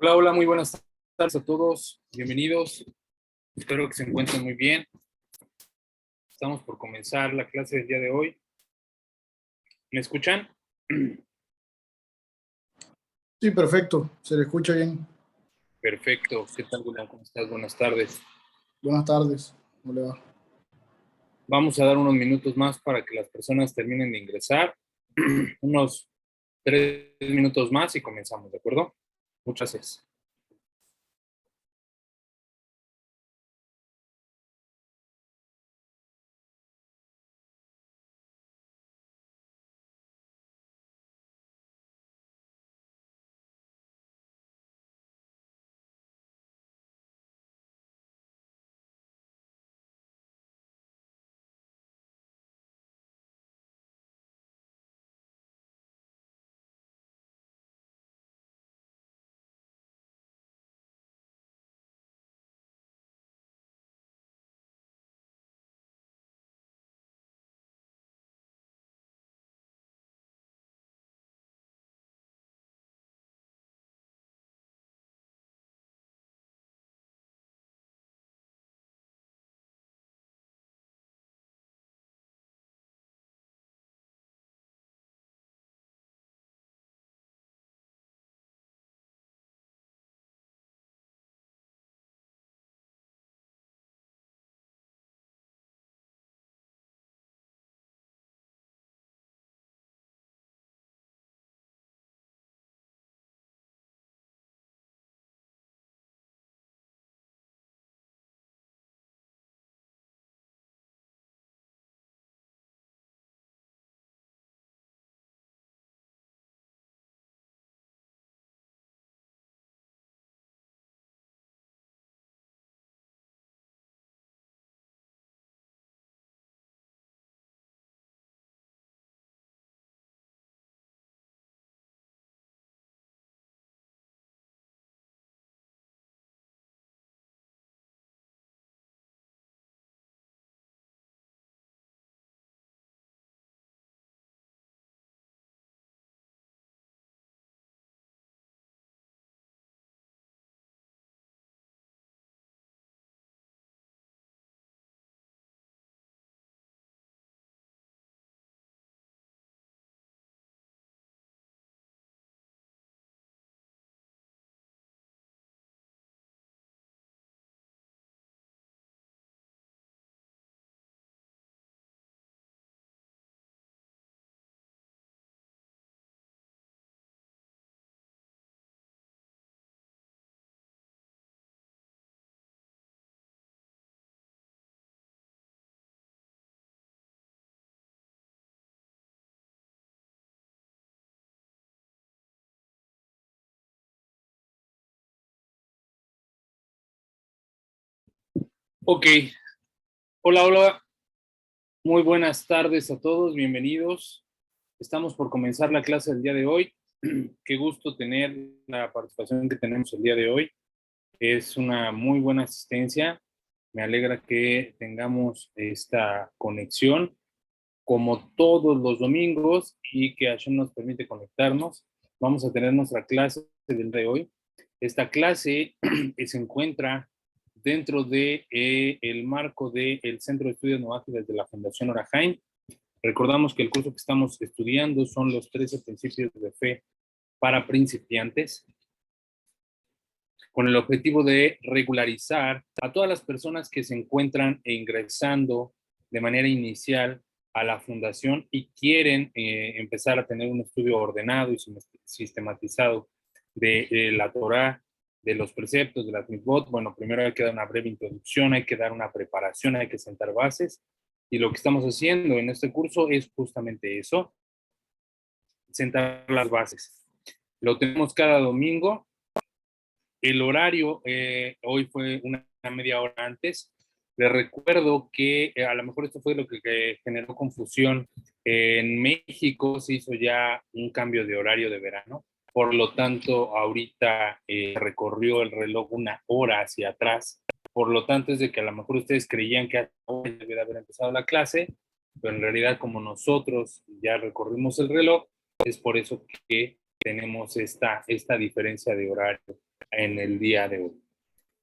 Hola, hola, muy buenas tardes a todos. Bienvenidos. Espero que se encuentren muy bien. Estamos por comenzar la clase del día de hoy. ¿Me escuchan? Sí, perfecto. Se le escucha bien. Perfecto. ¿Qué tal, Julián? ¿Cómo estás? Buenas tardes. Buenas tardes. ¿Cómo le va? Vamos a dar unos minutos más para que las personas terminen de ingresar. Unos 3 minutos más y comenzamos, ¿de acuerdo? Muchas gracias. Ok. Hola, hola. Muy buenas tardes a todos. Bienvenidos. Estamos por comenzar la clase del día de hoy. Qué gusto tener la participación que tenemos el día de hoy. Es una muy buena asistencia. Me alegra que tengamos esta conexión como todos los domingos y que Hashem nos permite conectarnos. Vamos a tener nuestra clase del día de hoy. Esta clase se encuentra dentro de el marco del Centro de Estudios Novágidas de la Fundación Orahaim. Recordamos que el curso que estamos estudiando son los 13 principios de fe para principiantes, con el objetivo de regularizar a todas las personas que se encuentran ingresando de manera inicial a la fundación y quieren empezar a tener un estudio ordenado y sistematizado de la Torá, de los preceptos, de las mitzvot. Bueno, primero hay que dar una breve introducción, hay que dar una preparación, hay que sentar bases. Y lo que estamos haciendo en este curso es justamente eso, sentar las bases. Lo tenemos cada domingo. El horario hoy fue una media hora antes. Les recuerdo que a lo mejor esto fue lo que generó confusión. En México se hizo ya un cambio de horario de verano. Por lo tanto, ahorita recorrió el reloj una hora hacia atrás. Por lo tanto, es de que a lo mejor ustedes creían que hoy debía haber empezado la clase, pero en realidad como nosotros ya recorrimos el reloj, es por eso que tenemos esta diferencia de horario. en el día de hoy.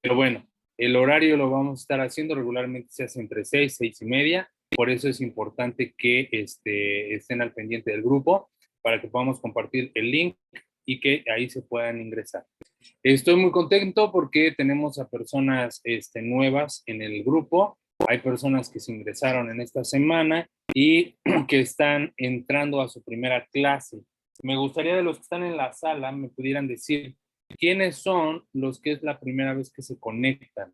Pero bueno, el horario lo vamos a estar haciendo, regularmente se hace entre 6:30. Por eso es importante que estén al pendiente del grupo para que podamos compartir el link y que ahí se puedan ingresar. Estoy muy contento porque tenemos a personas nuevas en el grupo. Hay personas que se ingresaron en esta semana y que están entrando a su primera clase. Me gustaría, de los que están en la sala, me pudieran decir quiénes son los que es la primera vez que se conectan.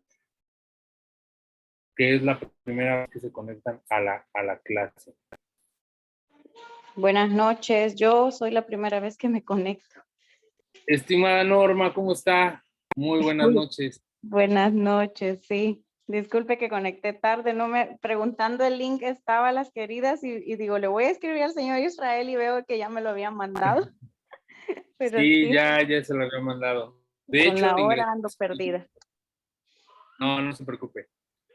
¿Qué es la primera vez que se conectan a la clase? Buenas noches, yo soy la primera vez que me conecto. Estimada Norma, ¿cómo está? Muy buenas noches. Buenas noches, sí. Disculpe que conecté tarde, preguntando el link estaba las queridas y digo, le voy a escribir al señor Israel y veo que ya me lo habían mandado. Pero Sí, sí, ya se lo había mandado. De con hecho, la hora ando perdida. no se preocupe.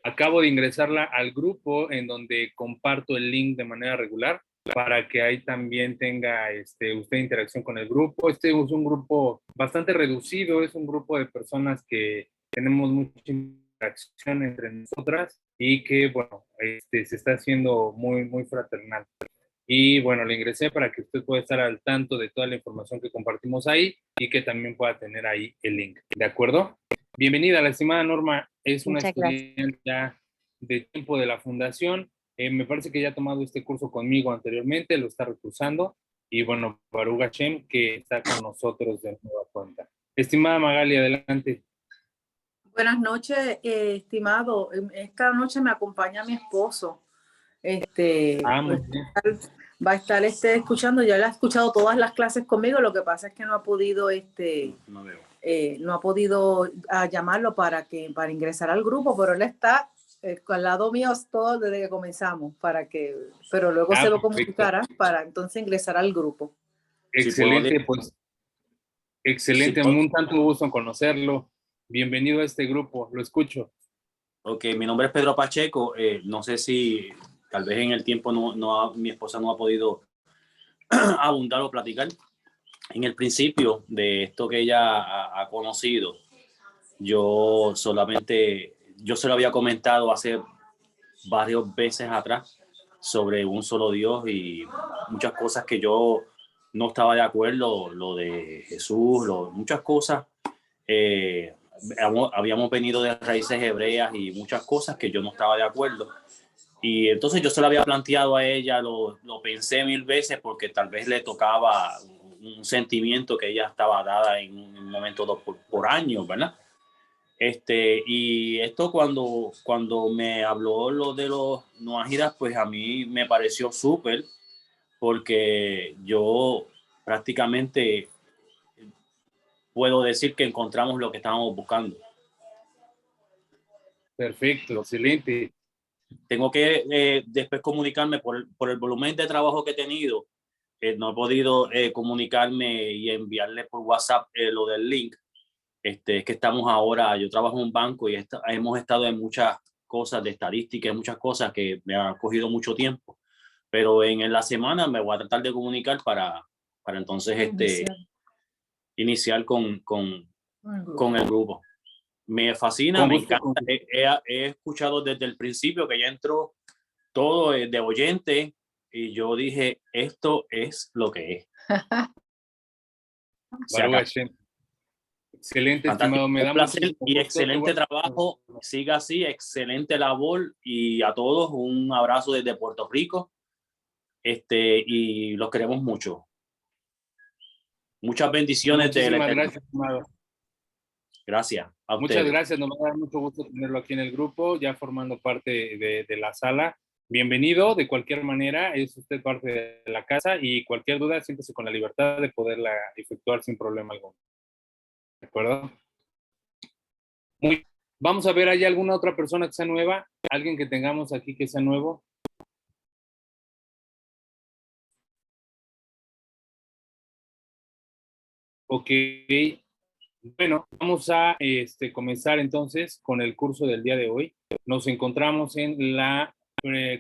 Acabo de ingresarla al grupo en donde comparto el link de manera regular para que ahí también tenga usted interacción con el grupo. Este es un grupo bastante reducido, es un grupo de personas que tenemos mucha interacción entre nosotras y que, bueno, se está haciendo muy, muy fraternal. Y bueno, le ingresé para que usted pueda estar al tanto de toda la información que compartimos ahí y que también pueda tener ahí el link. ¿De acuerdo? Bienvenida, la estimada Norma. Es una Muchas gracias. estudiante ya de tiempo de la fundación. Me parece que ya ha tomado este curso conmigo anteriormente, lo está recursando. Y bueno, Baruch Hashem, que está con nosotros de nueva cuenta. Estimada Magali, adelante. Buenas noches, estimado. Esta noche me acompaña mi esposo. Muy bien. Va a estar escuchando, ya él ha escuchado todas las clases conmigo, lo que pasa es que no ha podido, no ha podido llamarlo para ingresar al grupo, pero él está al lado mío todo desde que comenzamos, pero luego se lo comunicará para entonces ingresar al grupo. Excelente, pues. Excelente, Sí, un tanto gusto en conocerlo. Bienvenido a este grupo, lo escucho. Ok, mi nombre es Pedro Pacheco. No sé si tal vez en el tiempo mi esposa no ha podido abundar o platicar. En el principio de esto que ella ha conocido, yo se lo había comentado hace varias veces atrás sobre un solo Dios y muchas cosas que yo no estaba de acuerdo, lo de Jesús, muchas cosas. Habíamos venido de raíces hebreas y muchas cosas que yo no estaba de acuerdo. Y entonces yo se lo había planteado a ella, lo pensé 1000 veces porque tal vez le tocaba un sentimiento que ella estaba dada en un momento por años, ¿verdad? Y esto cuando me habló lo de los noajidas, pues a mí me pareció súper porque yo prácticamente puedo decir que encontramos lo que estábamos buscando. Perfecto, excelente. Tengo que después comunicarme por el volumen de trabajo que he tenido. No he podido comunicarme y enviarle por WhatsApp lo del link. Es que estamos ahora, yo trabajo en un banco y hemos estado en muchas cosas de estadística, muchas cosas que me han cogido mucho tiempo. Pero en la semana me voy a tratar de comunicar para entonces iniciar con el grupo. Me fascina, me encanta. He escuchado desde el principio que ya entró todo de oyente y yo dije, esto es lo que es. Excelente, Fantástico. estimado. Me da Un placer muchísimo y gusto. excelente trabajo. Siga así, excelente labor y a todos un abrazo desde Puerto Rico. Y los queremos mucho. Muchas bendiciones. Muchísimas gracias, estimado. Gracias a ustedes. Muchas gracias, nos va a dar mucho gusto tenerlo aquí en el grupo, ya formando parte de la sala. Bienvenido, de cualquier manera, es usted parte de la casa y cualquier duda, siéntese con la libertad de poderla efectuar sin problema alguno. ¿De acuerdo? Vamos a ver, ¿hay alguna otra persona que sea nueva? ¿Alguien que tengamos aquí que sea nuevo? Ok. Bueno, vamos a comenzar entonces con el curso del día de hoy. Nos encontramos en la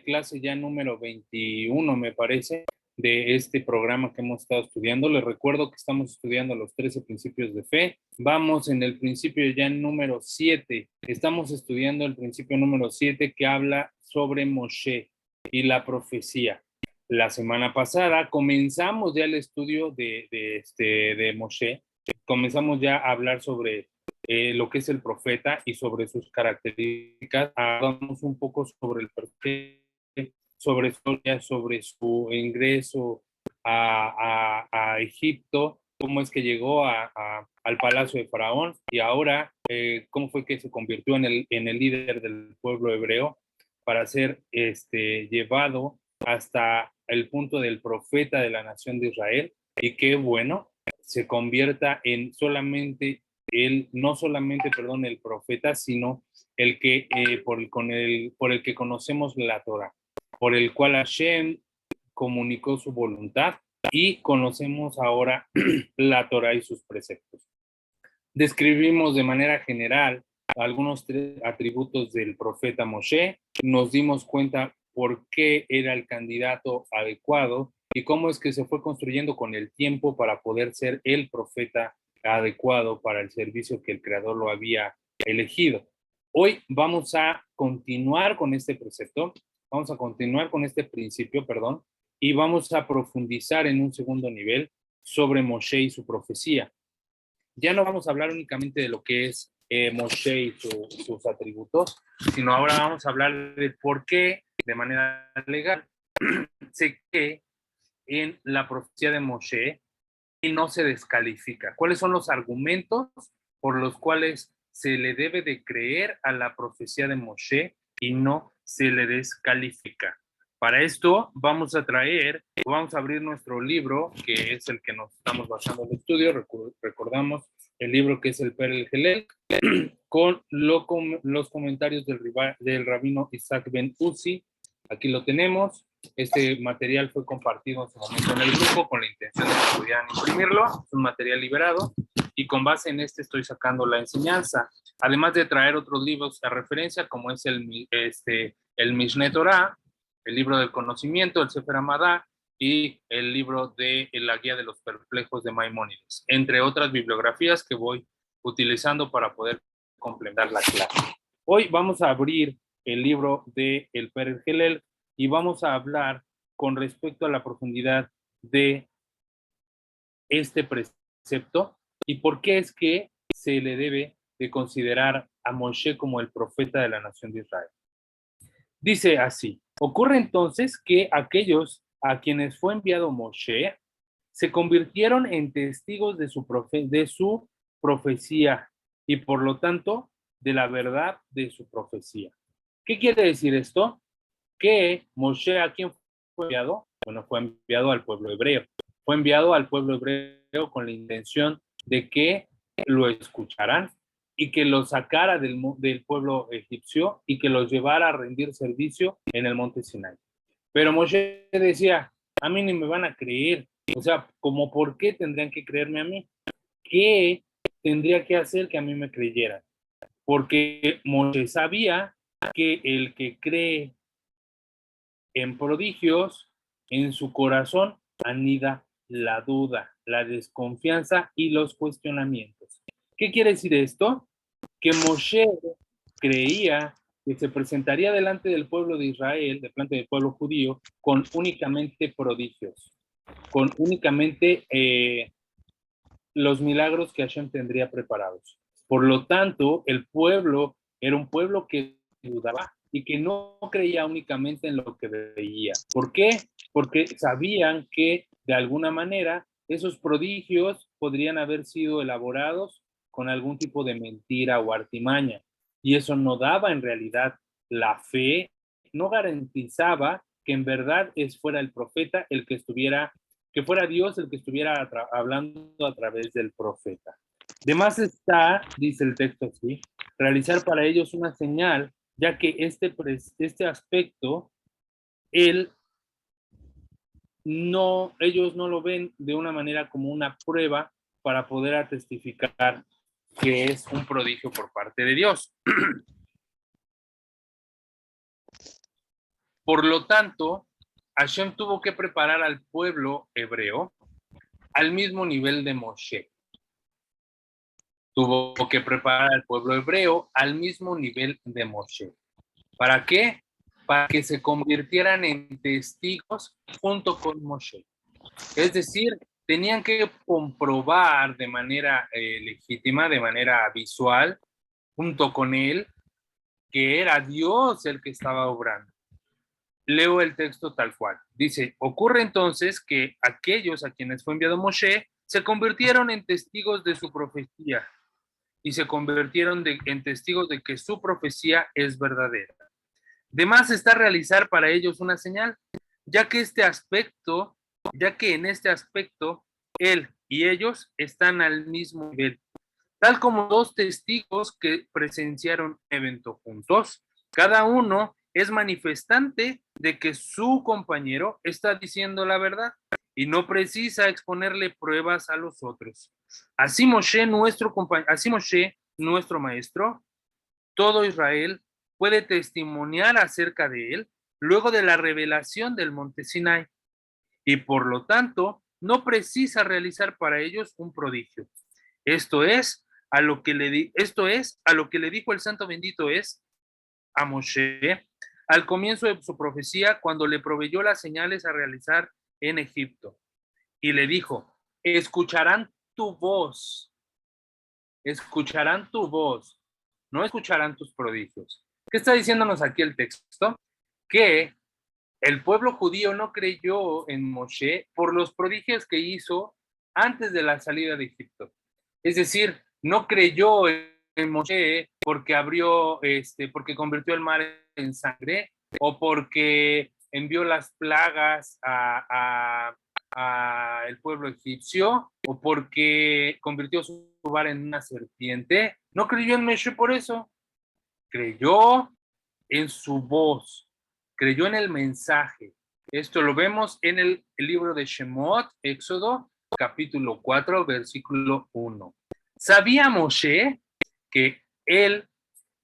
clase ya número 21, me parece, de este programa que hemos estado estudiando. Les recuerdo que estamos estudiando los 13 principios de fe. Vamos en el principio ya número 7. Estamos estudiando el principio número 7 que habla sobre Moshe y la profecía. La semana pasada comenzamos ya el estudio de Moshe. Comenzamos ya a hablar sobre lo que es el profeta y sobre sus características. Hablamos un poco sobre el perfil, sobre su ingreso a Egipto, cómo es que llegó al palacio de Faraón y ahora cómo fue que se convirtió en el líder del pueblo hebreo para ser llevado hasta el punto del profeta de la nación de Israel, y qué bueno, se convierta en no solamente el profeta, sino el que por el que conocemos la Torah, por el cual Hashem comunicó su voluntad y conocemos ahora la Torah y sus preceptos. Describimos de manera general algunos atributos del profeta Moshe, nos dimos cuenta por qué era el candidato adecuado y cómo es que se fue construyendo con el tiempo para poder ser el profeta adecuado para el servicio que el Creador lo había elegido. Hoy vamos a continuar con este precepto, vamos a continuar con este principio, y vamos a profundizar en un segundo nivel sobre Moshe y su profecía. Ya no vamos a hablar únicamente de lo que es Moshe y sus atributos, sino ahora vamos a hablar de por qué, de manera legal, se cree en la profecía de Moshe y no se descalifica. ¿Cuáles son los argumentos por los cuales se le debe de creer a la profecía de Moshe y no se le descalifica? Para esto vamos a abrir nuestro libro, que es el que nos estamos basando en el estudio. Recordamos el libro que es el Per el-Helel, con los comentarios del rabino Isaac Ben Uzi. Aquí lo tenemos. Este material fue compartido en su momento en el grupo con la intención de que pudieran imprimirlo. Es un material liberado y con base en este estoy sacando la enseñanza. Además de traer otros libros a referencia, como es el Mishneh Torah, el libro del conocimiento, el Sefer Hamadá, y el libro de la guía de los perplejos de Maimónides, entre otras bibliografías que voy utilizando para poder complementar la clase. Hoy vamos a abrir el libro de el Per el-Helel y vamos a hablar con respecto a la profundidad de este precepto y por qué es que se le debe de considerar a Moshe como el profeta de la nación de Israel. Dice así: ocurre entonces que aquellos a quienes fue enviado Moshe se convirtieron en testigos de su profecía y por lo tanto de la verdad de su profecía. ¿Qué quiere decir esto? Que Moshe, ¿a quién fue enviado? Bueno, fue enviado al pueblo hebreo. Fue enviado al pueblo hebreo con la intención de que lo escucharan y que lo sacara del pueblo egipcio y que los llevara a rendir servicio en el monte Sinai. Pero Moshe decía, a mí ni me van a creer. O sea, ¿cómo por qué tendrían que creerme a mí? ¿Qué tendría que hacer que a mí me creyeran? Porque Moshe sabía que el que cree en prodigios, en su corazón anida la duda, la desconfianza y los cuestionamientos. ¿Qué quiere decir esto? Que Moshe creía que se presentaría delante del pueblo de Israel, delante del pueblo judío, con únicamente prodigios, con únicamente los milagros que Hashem tendría preparados. Por lo tanto, el pueblo era un pueblo que dudaba y que no creía únicamente en lo que veía. ¿Por qué? Porque sabían que de alguna manera esos prodigios podrían haber sido elaborados con algún tipo de mentira o artimaña, y eso no daba en realidad la fe, no garantizaba que en verdad fuera el profeta el que estuviera, que fuera Dios el que estuviera hablando a través del profeta. De más está, dice el texto así, realizar para ellos una señal, ya que este aspecto, ellos no lo ven de una manera como una prueba para poder testificar que es un prodigio por parte de Dios. Por lo tanto, Hashem tuvo que preparar al pueblo hebreo al mismo nivel de Moshe. Tuvo que preparar al pueblo hebreo al mismo nivel de Moshe. ¿Para qué? Para que se convirtieran en testigos junto con Moshe. Es decir, tenían que comprobar de manera legítima, de manera visual, junto con él, que era Dios el que estaba obrando. Leo el texto tal cual. Dice, ocurre entonces que aquellos a quienes fue enviado Moshe se convirtieron en testigos de su profecía y se convirtieron en testigos de que su profecía es verdadera. De más está realizar para ellos una señal, ya que en este aspecto él y ellos están al mismo nivel, tal como dos testigos que presenciaron un evento juntos, cada uno es manifestante de que su compañero está diciendo la verdad y no precisa exponerle pruebas a los otros. Así Moshe, nuestro maestro, todo Israel puede testimoniar acerca de él luego de la revelación del monte Sinai y por lo tanto no precisa realizar para ellos un prodigio. Esto es a lo que le dijo el santo bendito es a Moshe al comienzo de su profecía cuando le proveyó las señales a realizar en Egipto. Y le dijo, escucharán tu voz, no escucharán tus prodigios. ¿Qué está diciéndonos aquí el texto? Que el pueblo judío no creyó en Moshe por los prodigios que hizo antes de la salida de Egipto. Es decir, no creyó en Moshe porque porque convirtió el mar en sangre o porque envió las plagas a el pueblo egipcio o porque convirtió su bar en una serpiente. No creyó en Moshe por eso. Creyó en su voz, creyó en el mensaje. Esto lo vemos en el libro de Shemot, Éxodo, capítulo 4, versículo 1. ¿Sabía Moshe que él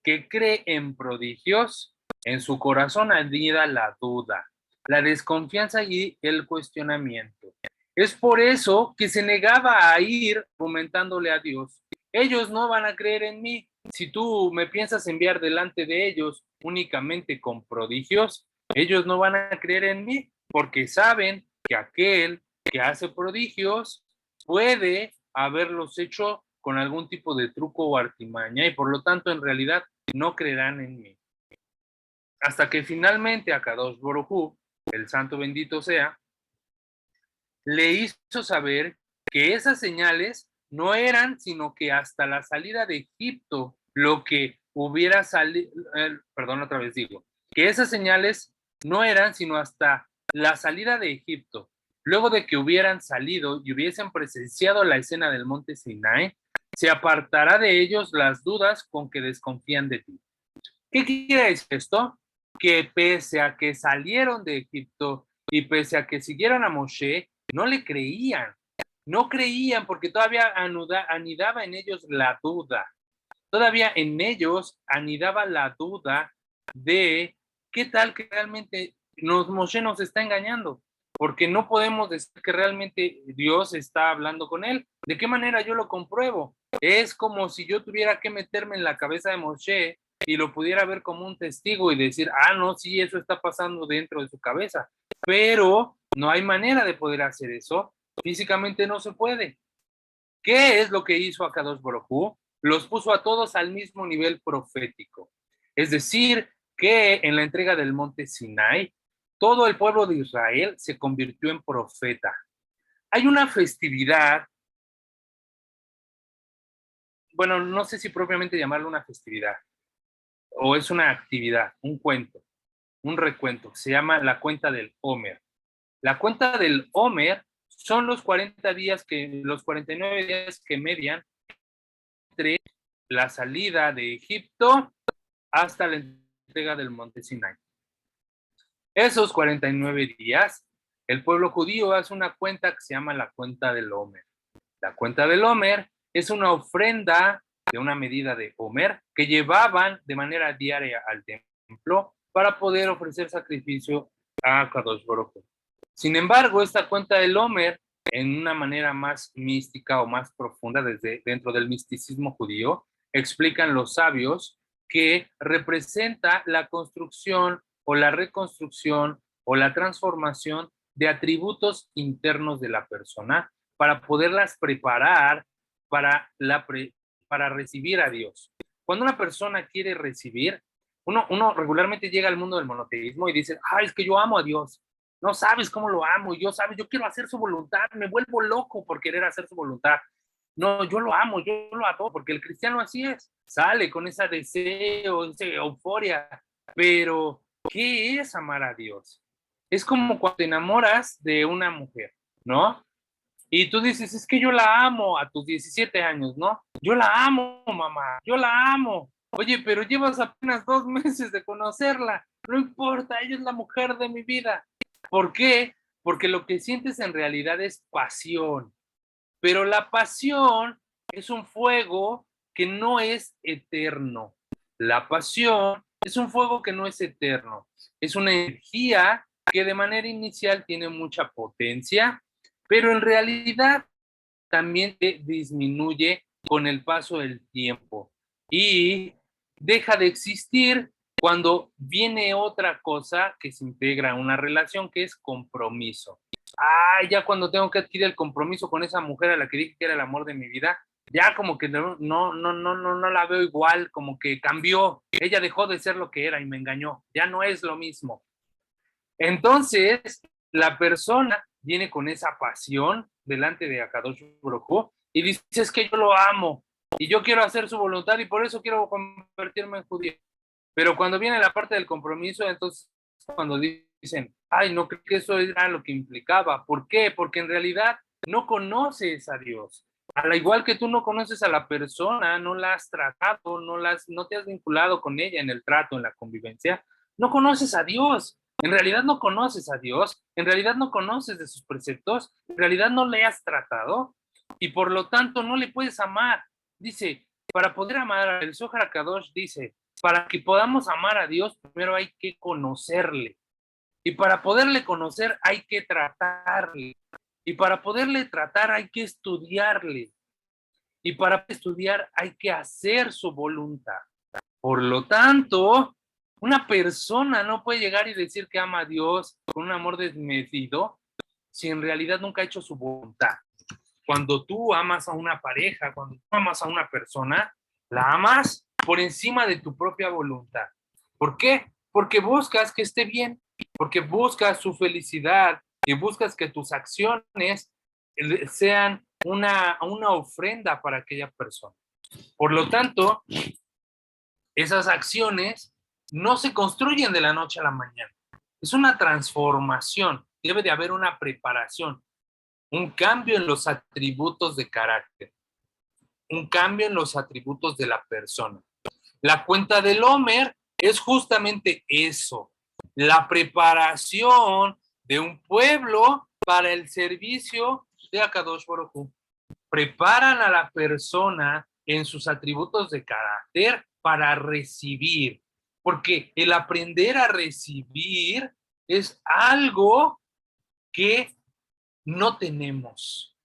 que cree en prodigios, en su corazón anida la duda, la desconfianza y el cuestionamiento? Es por eso que se negaba a ir argumentándole a Dios. Ellos no van a creer en mí. Si tú me piensas enviar delante de ellos únicamente con prodigios, ellos no van a creer en mí porque saben que aquel que hace prodigios puede haberlos hecho con algún tipo de truco o artimaña y por lo tanto en realidad no creerán en mí. Hasta que finalmente Akadosh Baruj Hu, el santo bendito sea, le hizo saber que esas señales no eran sino que hasta la salida de Egipto lo que hubiera salido, que esas señales no eran sino hasta la salida de Egipto, luego de que hubieran salido y hubiesen presenciado la escena del monte Sinai, se apartará de ellos las dudas con que desconfían de ti. ¿Qué quiere decir esto? Que pese a que salieron de Egipto y pese a que siguieron a Moshe, no le creían. No creían porque todavía anidaba en ellos la duda. Todavía en ellos anidaba la duda de qué tal que realmente Moshe nos está engañando. Porque no podemos decir que realmente Dios está hablando con él. ¿De qué manera yo lo compruebo? Es como si yo tuviera que meterme en la cabeza de Moshe y lo pudiera ver como un testigo y decir, no, sí, eso está pasando dentro de su cabeza. Pero no hay manera de poder hacer eso. Físicamente no se puede. ¿Qué es lo que hizo Akadosh Baruj Hu? Los puso a todos al mismo nivel profético. Es decir, que en la entrega del monte Sinai, todo el pueblo de Israel se convirtió en profeta. Hay una festividad, bueno, no sé si propiamente llamarlo una festividad, o es una actividad, un cuento, un recuento, se llama la cuenta del Omer. La cuenta del Omer son los 49 días que median entre la salida de Egipto hasta la entrega del monte Sinai. Esos 49 días, el pueblo judío hace una cuenta que se llama la cuenta del Omer. La cuenta del Omer es una ofrenda de una medida de Omer que llevaban de manera diaria al templo para poder ofrecer sacrificio a Kadosh Baruj Hu. Sin embargo, esta cuenta del Omer, en una manera más mística o más profunda desde dentro del misticismo judío, explican los sabios que representa la construcción o la reconstrucción o la transformación de atributos internos de la persona para poderlas preparar para recibir a Dios. Cuando una persona quiere recibir, uno regularmente llega al mundo del monoteísmo y dice, es que yo amo a Dios. No sabes cómo lo amo, y yo quiero hacer su voluntad, me vuelvo loco por querer hacer su voluntad. No, yo lo amo, yo lo adoro, porque el cristiano así es, sale con ese deseo, esa euforia, pero ¿qué es amar a Dios? Es como cuando te enamoras de una mujer, ¿no? Y tú dices, es que yo la amo a tus 17 años, ¿no? Yo la amo, mamá, yo la amo. Oye, pero llevas apenas 2 meses de conocerla. No importa, ella es la mujer de mi vida. ¿Por qué? Porque lo que sientes en realidad es pasión. Pero la pasión es un fuego que no es eterno. La pasión es un fuego que no es eterno. Es una energía que de manera inicial tiene mucha potencia, pero en realidad también disminuye con el paso del tiempo y deja de existir cuando viene otra cosa que se integra a una relación, que es compromiso. Ya cuando tengo que adquirir el compromiso con esa mujer a la que dije que era el amor de mi vida, ya como que no la veo igual, como que cambió, ella dejó de ser lo que era y me engañó, ya no es lo mismo. Entonces, la persona viene con esa pasión delante de Akadosh Baruj Hu y dice, es que yo lo amo y yo quiero hacer su voluntad y por eso quiero convertirme en judío. Pero cuando viene la parte del compromiso, entonces cuando dicen, no creo que eso era lo que implicaba. ¿Por qué? Porque en realidad no conoces a Dios. Al igual que tú no conoces a la persona, no la has tratado, no te has vinculado con ella en el trato, en la convivencia, no conoces a Dios. En realidad no conoces a Dios, en realidad no conoces de sus preceptos, en realidad no le has tratado y por lo tanto no le puedes amar. Dice, para poder amar, el Zohar HaKadosh dice, para que podamos amar a Dios, primero hay que conocerle. Y para poderle conocer hay que tratarle. Y para poderle tratar hay que estudiarle. Y para estudiar hay que hacer su voluntad. Por lo tanto, una persona no puede llegar y decir que ama a Dios con un amor desmedido si en realidad nunca ha hecho su voluntad. Cuando tú amas a una pareja, cuando tú amas a una persona, la amas por encima de tu propia voluntad. ¿Por qué? Porque buscas que esté bien, porque buscas su felicidad y buscas que tus acciones sean una ofrenda para aquella persona. Por lo tanto, esas acciones no se construyen de la noche a la mañana. Es una transformación, debe de haber una preparación, un cambio en los atributos de carácter, un cambio en los atributos de la persona. La cuenta del Omer es justamente eso, la preparación de un pueblo para el servicio de Akadosh Baruj Hu. Preparan a la persona en sus atributos de carácter para recibir, porque el aprender a recibir es algo que no tenemos.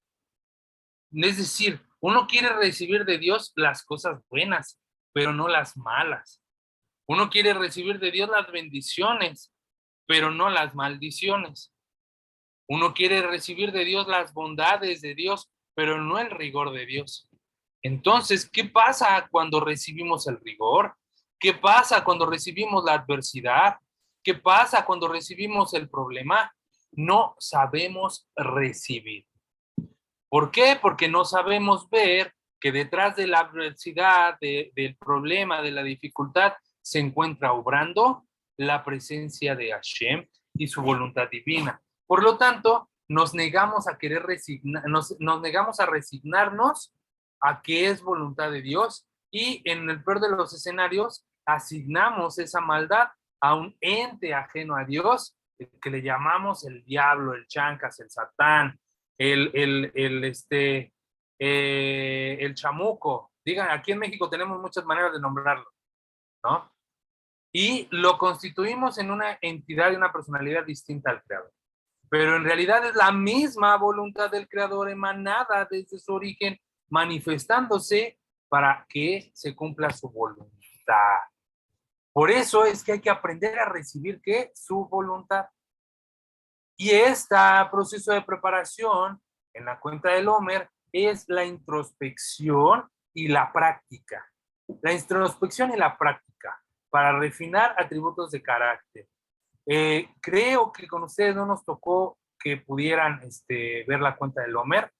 Es decir, uno quiere recibir de Dios las cosas buenas, pero no las malas. Uno quiere recibir de Dios las bendiciones, pero no las maldiciones. Uno quiere recibir de Dios las bondades de Dios, pero no el rigor de Dios. Entonces, ¿qué pasa cuando recibimos el rigor? ¿Qué pasa cuando recibimos la adversidad? ¿Qué pasa cuando recibimos el problema? No sabemos recibir. ¿Por qué? Porque no sabemos ver que detrás de la adversidad, del problema, de la dificultad, se encuentra obrando la presencia de Hashem y su voluntad divina. Por lo tanto, nos negamos a querer nos negamos a resignarnos a que es voluntad de Dios y en el peor de los escenarios asignamos esa maldad a un ente ajeno a Dios que le llamamos el diablo, el chancas, el satán, el chamuco. Digan, aquí en México tenemos muchas maneras de nombrarlo, ¿no? y lo constituimos en una entidad y una personalidad distinta al Creador. Pero en realidad es la misma voluntad del Creador emanada desde su origen, manifestándose para que se cumpla su voluntad. Por eso es que hay que aprender a recibir ¿qué? Su voluntad. Y este proceso de preparación en la cuenta del Homer es la introspección y la práctica. La introspección y la práctica para refinar atributos de carácter. Creo que con ustedes no nos tocó que pudieran ver la cuenta del Homer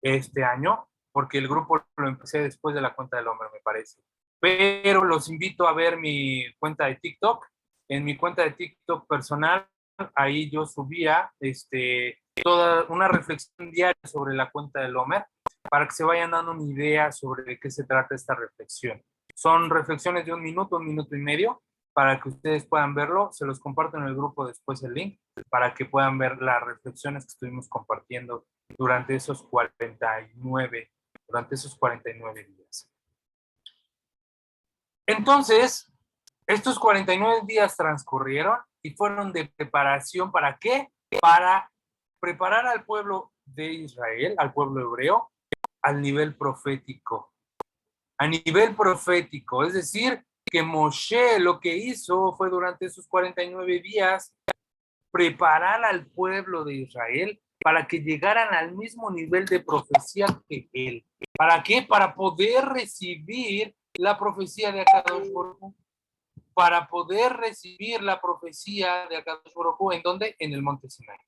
este año, porque el grupo lo empecé después de la cuenta del Homer, me parece. Pero los invito a ver mi cuenta de TikTok. En mi cuenta de TikTok personal, ahí yo subía toda una reflexión diaria sobre la cuenta del Homer para que se vayan dando una idea sobre de qué se trata esta reflexión. Son reflexiones de 1 minuto, 1 minuto y medio, para que ustedes puedan verlo. Se los comparto en el grupo después el link, para que puedan ver las reflexiones que estuvimos compartiendo durante esos 49 días. Entonces, estos 49 días transcurrieron y fueron de preparación. ¿Para qué? Para preparar al pueblo de Israel, al pueblo hebreo, al nivel profético. A nivel profético, es decir, que Moshe lo que hizo fue durante esos 49 días preparar al pueblo de Israel para que llegaran al mismo nivel de profecía que él. ¿Para qué? Para poder recibir la profecía de Akadosh Baruj Hu. Para poder recibir la profecía de Akadosh Baruj Hu, ¿en dónde? En el monte Sinai.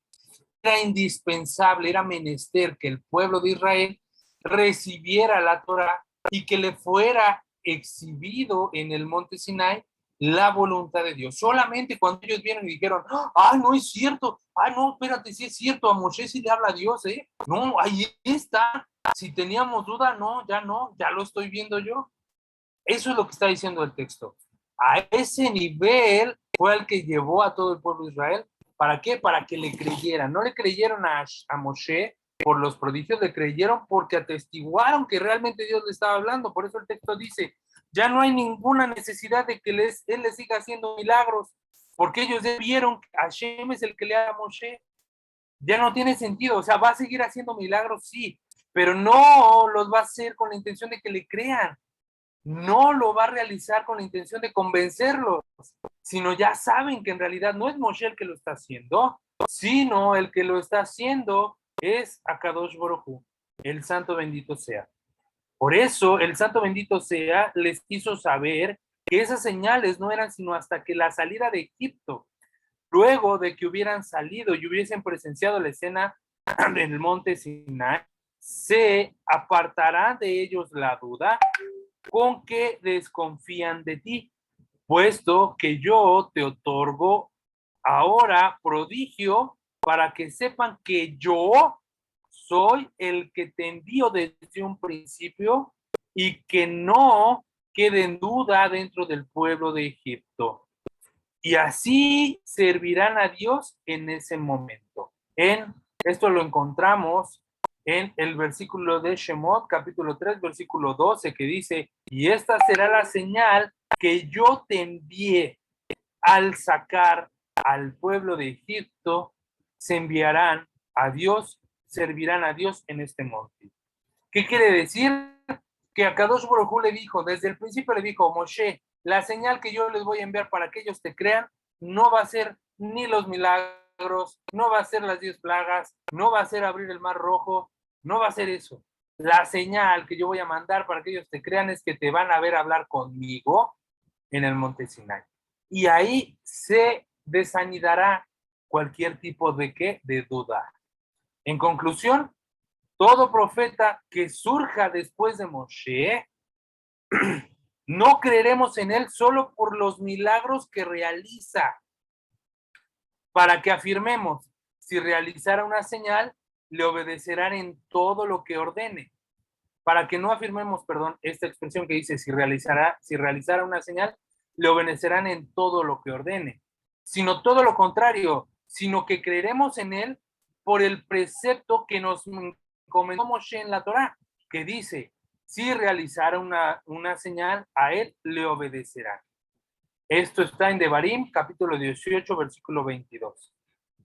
Era indispensable, era menester que el pueblo de Israel recibiera la Torah y que le fuera exhibido en el monte Sinai la voluntad de Dios. Solamente cuando ellos vieron y dijeron, ¡ay, no es cierto! ¡Ay, no, espérate, sí es cierto! A Moshe sí le habla a Dios, ¿eh? No, ahí está. Si teníamos duda, no, ya lo estoy viendo yo. Eso es lo que está diciendo el texto. A ese nivel fue el que llevó a todo el pueblo de Israel. ¿Para qué? Para que le creyeran. No le creyeron a Moshe por los prodigios, le creyeron porque atestiguaron que realmente Dios le estaba hablando. Por eso el texto dice, ya no hay ninguna necesidad de que él les siga haciendo milagros, porque ellos vieron que Hashem es el que le da a Moshe. Ya no tiene sentido, o sea, va a seguir haciendo milagros, sí, pero no los va a hacer con la intención de que le crean. No lo va a realizar con la intención de convencerlos, sino ya saben que en realidad no es Moshe el que lo está haciendo, sino el que lo está haciendo es Akadosh Baruj Hu, el santo bendito sea. Por eso el santo bendito sea les hizo saber que esas señales no eran sino hasta que la salida de Egipto, luego de que hubieran salido y hubiesen presenciado la escena del monte Sinai, se apartará de ellos la duda con que desconfían de ti, puesto que yo te otorgo ahora prodigio para que sepan que yo soy el que te envío desde un principio y que no quede en duda dentro del pueblo de Egipto. Y así servirán a Dios en ese momento. Esto lo encontramos en el versículo de Shemot, capítulo 3, versículo 12, que dice, y esta será la señal que yo te envié al sacar al pueblo de Egipto, se enviarán a Dios, servirán a Dios en este monte. ¿Qué quiere decir? Que a Akadosh Baruj Hu le dijo, desde el principio le dijo, Moshe, la señal que yo les voy a enviar para que ellos te crean, no va a ser ni los milagros, no va a ser las 10 plagas, no va a ser abrir el mar rojo, no va a ser eso. La señal que yo voy a mandar para que ellos te crean es que te van a ver hablar conmigo en el monte Sinai. Y ahí se desanidará cualquier tipo de ¿qué? De duda. En conclusión, todo profeta que surja después de Moshe, no creeremos en él solo por los milagros que realiza. Para que afirmemos, si realizara una señal, le obedecerán en todo lo que ordene. Para que no afirmemos, esta expresión que dice, si realizara una señal, le obedecerán en todo lo que ordene. Sino todo lo contrario, sino que creeremos en él por el precepto que nos encomendó Moshe en la Torá, que dice, si realizara una señal, a él le obedecerán. Esto está en Devarim, capítulo 18, versículo 22.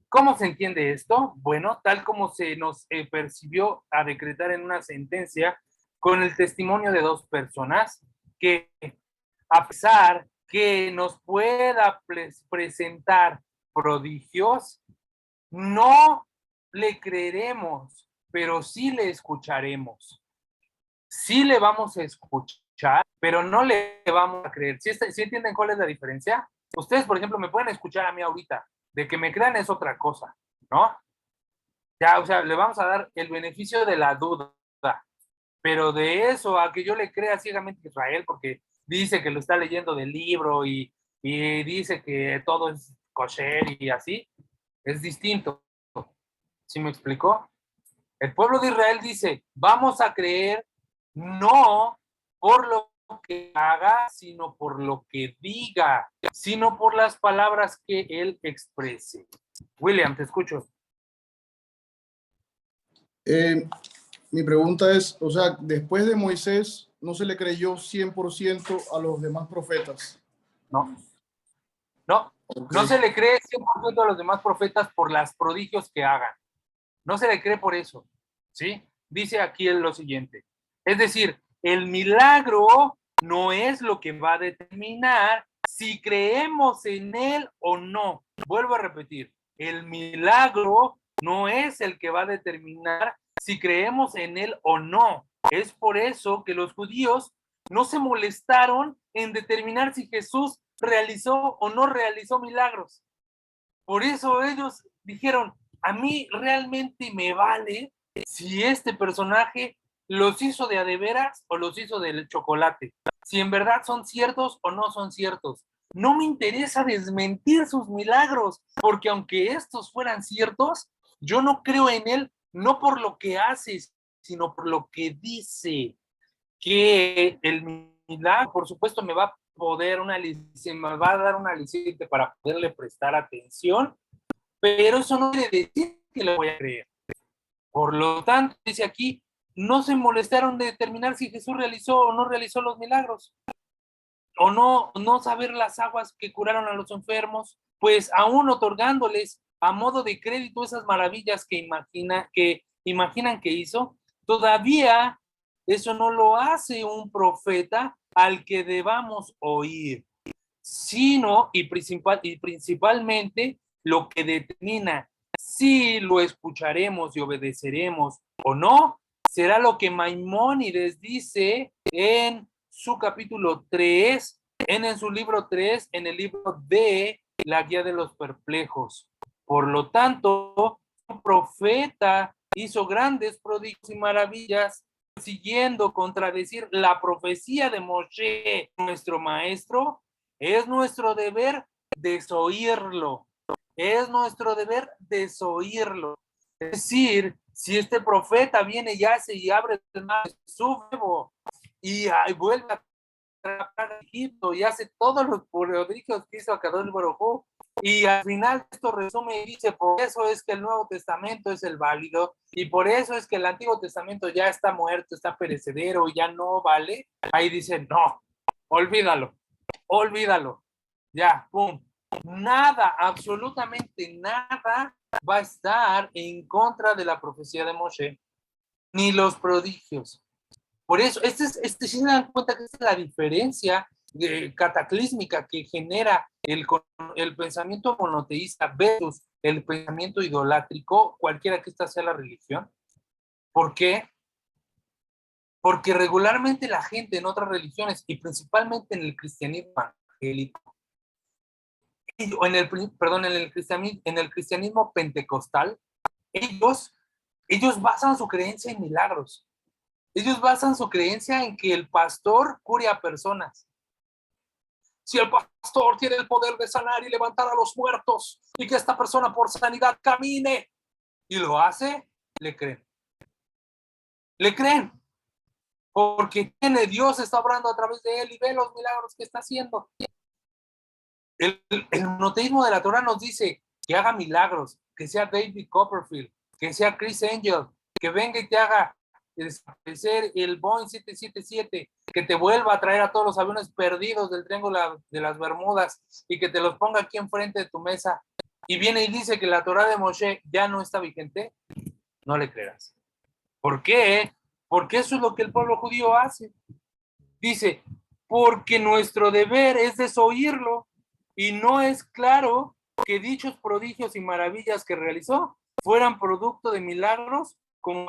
¿Cómo se entiende esto? Bueno, tal como se nos percibió a decretar en una sentencia con el testimonio de dos personas que, a pesar que nos pueda presentar prodigios, no le creeremos, pero sí le escucharemos. Sí le vamos a escuchar, pero no le vamos a creer. ¿Sí entienden cuál es la diferencia? Ustedes, por ejemplo, me pueden escuchar a mí ahorita. De que me crean es otra cosa, ¿no? Ya, o sea, le vamos a dar el beneficio de la duda. Pero de eso a que yo le crea ciegamente a Israel, porque dice que lo está leyendo del libro y dice que todo es kosher y así, es distinto. ¿Sí me explicó? El pueblo de Israel dice, vamos a creer no por lo que haga, sino por lo que diga, sino por las palabras que él exprese. William, te escucho. Mi pregunta es, o sea, después de Moisés, ¿no se le creyó 100% a los demás profetas? No. No, Okay. No se le cree 100% a los demás profetas por los prodigios que hagan. No se le cree por eso, ¿sí? Dice aquí lo siguiente. Es decir, el milagro no es lo que va a determinar si creemos en él o no. Vuelvo a repetir, el milagro no es el que va a determinar si creemos en él o no. Es por eso que los judíos no se molestaron en determinar si Jesús realizó o no realizó milagros. Por eso ellos dijeron, a mí realmente me vale si este personaje los hizo de a de veras o los hizo del chocolate. Si en verdad son ciertos o no son ciertos. No me interesa desmentir sus milagros, porque aunque estos fueran ciertos, yo no creo en él, no por lo que hace, sino por lo que dice. Que el milagro, por supuesto, me va a dar una aliciente para poderle prestar atención, pero eso no quiere decir que le voy a creer. Por lo tanto, dice aquí, no se molestaron de determinar si Jesús realizó o no realizó los milagros, o no saber las aguas que curaron a los enfermos, pues aún otorgándoles a modo de crédito esas maravillas que imaginan que hizo, todavía eso no lo hace un profeta al que debamos oír, sino y principalmente lo que determina si lo escucharemos y obedeceremos o no, será lo que Maimónides dice en su capítulo 3, en su libro 3, en el libro de la Guía de los Perplejos. Por lo tanto, un profeta hizo grandes prodigios y maravillas, siguiendo contradecir la profecía de Moshe, nuestro maestro. Es nuestro deber desoírlo. Es nuestro deber desoírlo. Es decir, si este profeta viene y hace y abre el mar, su huevo y vuelve a Egipto y hace todos los prodigios que hizo Akadosh Baruj Hu, y al final esto resume y dice, por eso es que el Nuevo Testamento es el válido y por eso es que el Antiguo Testamento ya está muerto, está perecedero, ya no vale. Ahí dice, no, olvídalo, ya, pum. Nada, absolutamente nada va a estar en contra de la profecía de Moshe, ni los prodigios. Por eso, si se dan cuenta que esta es la diferencia cataclísmica que genera el pensamiento monoteísta versus el pensamiento idolátrico, cualquiera que esta sea la religión. ¿Por qué? Porque regularmente la gente en otras religiones, y principalmente en el cristianismo evangélico, o en el cristianismo pentecostal, ellos basan su creencia en milagros. Ellos basan su creencia en que el pastor cure a personas. Si el pastor tiene el poder de sanar y levantar a los muertos y que esta persona por sanidad camine y lo hace, le creen. Le creen. Porque Dios está obrando a través de él y ve los milagros que está haciendo. El monoteísmo de la Torah nos dice que haga milagros, que sea David Copperfield, que sea Chris Angel, que venga y te haga desaparecer el Boeing 777, que te vuelva a traer a todos los aviones perdidos del Triángulo de las Bermudas y que te los ponga aquí enfrente de tu mesa y viene y dice que la Torá de Moshe ya no está vigente, no le creerás. ¿Por qué? Porque eso es lo que el pueblo judío hace. Dice, porque nuestro deber es desoírlo y no es claro que dichos prodigios y maravillas que realizó fueran producto de milagros como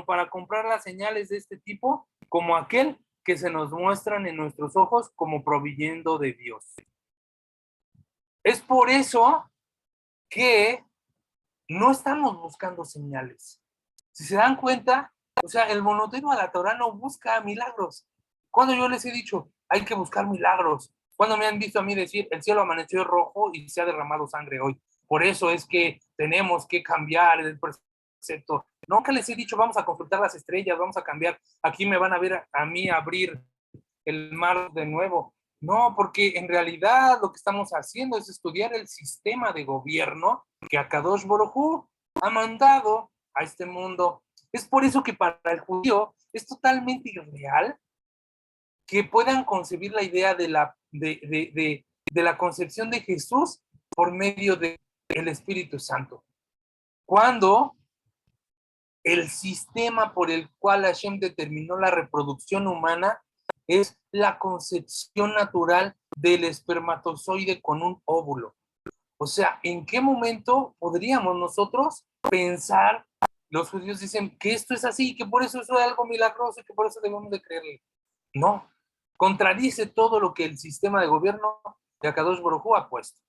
para comprar las señales de este tipo, como aquel que se nos muestran en nuestros ojos como proveyendo de Dios. Es por eso que no estamos buscando señales. Si se dan cuenta, o sea, el monoteísmo de la Torah no busca milagros. Cuando yo les he dicho, hay que buscar milagros. Cuando me han visto a mí decir, el cielo amaneció rojo y se ha derramado sangre hoy. Por eso es que tenemos que cambiar el precepto. Nunca les he dicho, vamos a consultar las estrellas, vamos a cambiar. Aquí me van a ver a mí abrir el mar de nuevo. No, porque en realidad lo que estamos haciendo es estudiar el sistema de gobierno que Akadosh Baruj Hu ha mandado a este mundo. Es por eso que para el judío es totalmente irreal que puedan concebir la idea de la concepción de Jesús por medio del Espíritu Santo. Cuando el sistema por el cual Hashem determinó la reproducción humana es la concepción natural del espermatozoide con un óvulo. O sea, ¿en qué momento podríamos nosotros pensar, los judíos dicen que esto es así, que por eso es algo milagroso y que por eso debemos de creerle? No, contradice todo lo que el sistema de gobierno de Akadosh Baruj Hu ha puesto.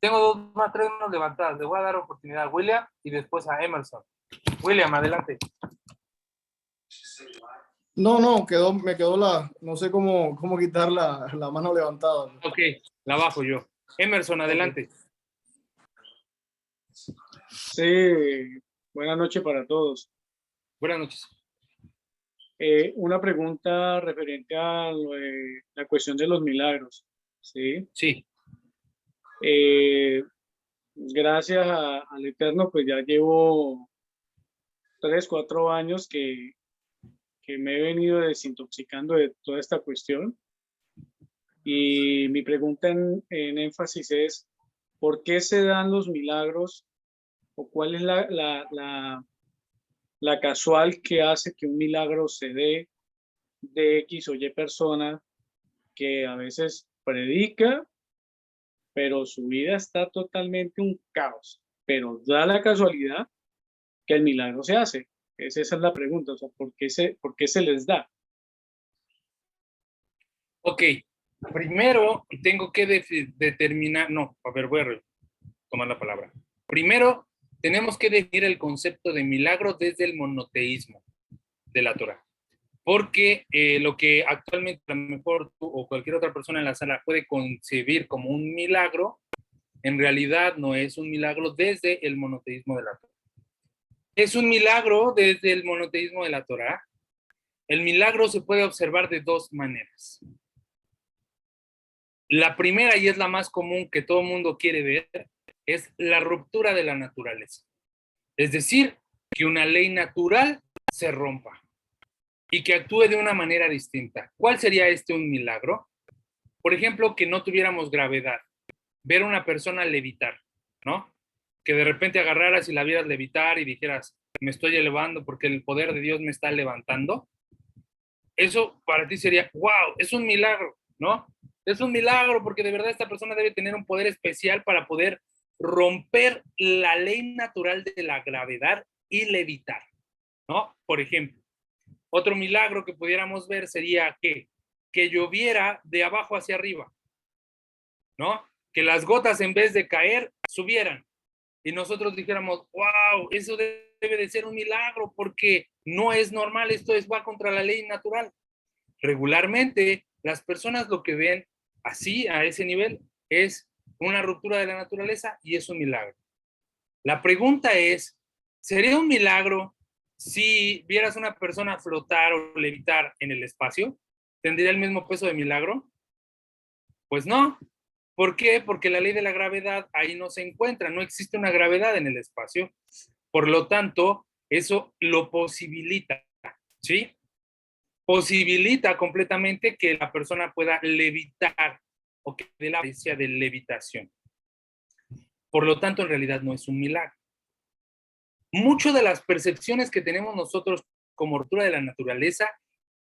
Tengo tres manos levantadas, le voy a dar oportunidad a William y después a Emerson. William, adelante. No, me quedó no sé cómo quitar la mano levantada. Ok, la bajo yo. Emerson, adelante. Sí, buenas noches para todos. Buenas noches. Una pregunta referente a la cuestión de los milagros. Sí. Sí. Gracias al Eterno, pues ya llevo 3, 4 años que me he venido desintoxicando de toda esta cuestión. Y mi pregunta en énfasis es, ¿por qué se dan los milagros? ¿O cuál es la casual que hace que un milagro se dé de X o Y persona que a veces predica, pero su vida está totalmente un caos? Pero da la casualidad que el milagro se hace. Esa es la pregunta, o sea, ¿por qué se les da? Ok, primero tengo que determinar, no, a ver, voy a tomar la palabra. Primero, tenemos que definir el concepto de milagro desde el monoteísmo de la Torah. Porque lo que actualmente a lo mejor tú o cualquier otra persona en la sala puede concebir como un milagro, en realidad no es un milagro desde el monoteísmo de la Torah. Es un milagro desde el monoteísmo de la Torah. El milagro se puede observar de dos maneras. La primera, y es la más común que todo el mundo quiere ver, es la ruptura de la naturaleza. Es decir, que una ley natural se rompa y que actúe de una manera distinta. ¿Cuál sería un milagro? Por ejemplo, que no tuviéramos gravedad. Ver a una persona levitar, ¿no? Que de repente agarraras y la vieras levitar y dijeras, me estoy elevando porque el poder de Dios me está levantando. Eso para ti sería, wow, es un milagro, ¿no? Es un milagro porque de verdad esta persona debe tener un poder especial para poder romper la ley natural de la gravedad y levitar, ¿no? Por ejemplo, otro milagro que pudiéramos ver sería que lloviera de abajo hacia arriba, ¿no? Que las gotas en vez de caer subieran y nosotros dijéramos, wow, eso debe de ser un milagro porque no es normal, esto va contra la ley natural. Regularmente las personas lo que ven así, a ese nivel, es una ruptura de la naturaleza y es un milagro. La pregunta es, ¿sería un milagro si vieras una persona flotar o levitar en el espacio? ¿Tendría el mismo peso de milagro? Pues no. ¿Por qué? Porque la ley de la gravedad ahí no se encuentra, no existe una gravedad en el espacio. Por lo tanto, Eso lo posibilita, ¿sí? Posibilita completamente que la persona pueda levitar o que dé la apariencia de levitación. Por lo tanto, en realidad no es un milagro. Mucho de las percepciones que tenemos nosotros como ruptura de la naturaleza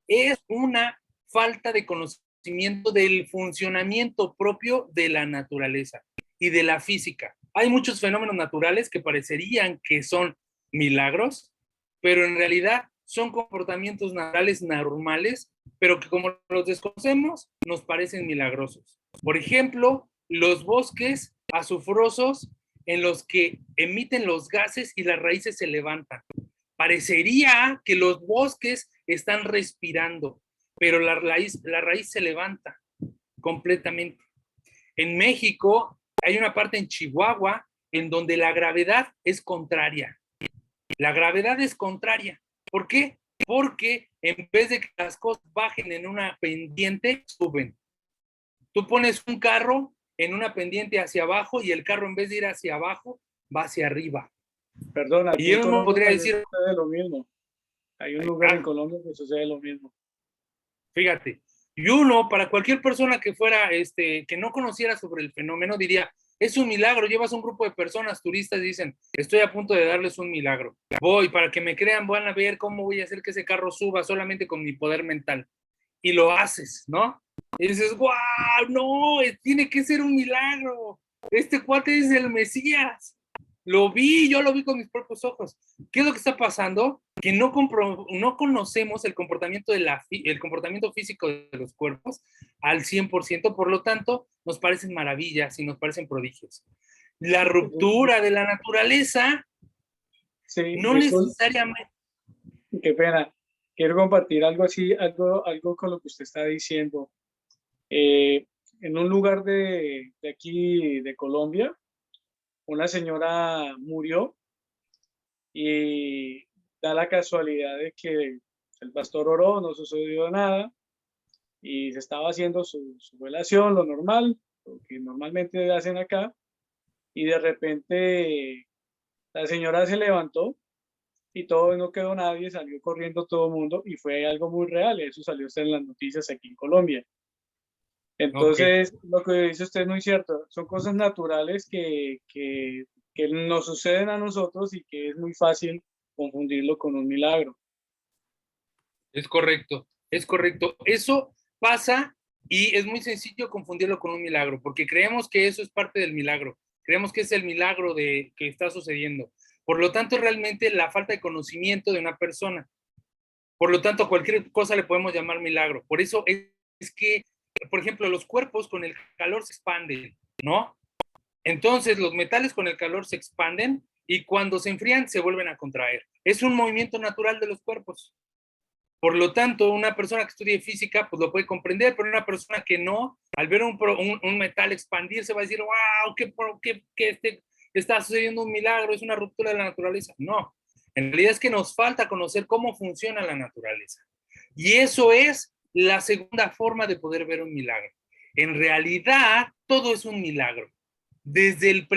es una falta de conocimiento del funcionamiento propio de la naturaleza y de la física. Hay muchos fenómenos naturales que parecerían que son milagros, pero en realidad son comportamientos naturales normales, pero que como los desconocemos, nos parecen milagrosos. Por ejemplo, los bosques azufrosos en los que emiten los gases y las raíces se levantan. Parecería que los bosques están respirando, pero la raíz se levanta completamente. En México hay una parte en Chihuahua en donde la gravedad es contraria. La gravedad es contraria. ¿Por qué? Porque en vez de que las cosas bajen en una pendiente, suben. Tú pones un carro en una pendiente hacia abajo y el carro en vez de ir hacia abajo, va hacia arriba. Perdón, aquí Y en uno podría Colombia decir, sucede lo mismo. Hay un lugar en Colombia que sucede lo mismo. fíjate, y uno, para cualquier persona que fuera, que no conociera sobre el fenómeno, diría, es un milagro. Llevas un grupo de personas turistas y dicen, estoy a punto de darles un milagro. Voy, para que me crean, van a ver cómo voy a hacer que ese carro suba solamente con mi poder mental. Y lo haces, ¿no? Y dices, ¡guau! No, tiene que ser un milagro. Este cuate es el Mesías. Lo vi, yo lo vi con mis propios ojos. ¿Qué es lo que está pasando? Que no conocemos el comportamiento, el comportamiento físico de los cuerpos al 100%, por lo tanto, nos parecen maravillas y nos parecen prodigios. La ruptura de la naturaleza Sí, no necesariamente... Qué pena. Quiero compartir algo así, algo con lo que usted está diciendo. En un lugar de aquí, de Colombia, una señora murió y da la casualidad de que el pastor oró, no sucedió nada y se estaba haciendo su velación, lo normal, lo que normalmente hacen acá, y de repente la señora se levantó y todo, no quedó nadie, salió corriendo todo el mundo y fue algo muy real, eso salió hasta en las noticias aquí en Colombia. Entonces, lo que dice usted es muy cierto, son cosas naturales que nos suceden a nosotros y que es muy fácil confundirlo con un milagro. Es correcto, es correcto. Eso pasa y es muy sencillo confundirlo con un milagro, porque creemos que eso es parte del milagro, creemos que es el milagro que está sucediendo. Por lo tanto, realmente la falta de conocimiento de una persona. Por lo tanto, cualquier cosa le podemos llamar milagro. Por eso es que, por ejemplo, los cuerpos con el calor se expanden, ¿no? Entonces, los metales con el calor se expanden y cuando se enfrían se vuelven a contraer. Es un movimiento natural de los cuerpos. Por lo tanto, una persona que estudie física pues lo puede comprender, pero una persona que no, al ver un metal expandirse va a decir, wow, que está sucediendo un milagro, es una ruptura de la naturaleza. No, en realidad es que nos falta conocer cómo funciona la naturaleza. Y eso es la segunda forma de poder ver un milagro. En realidad, todo es un milagro. Desde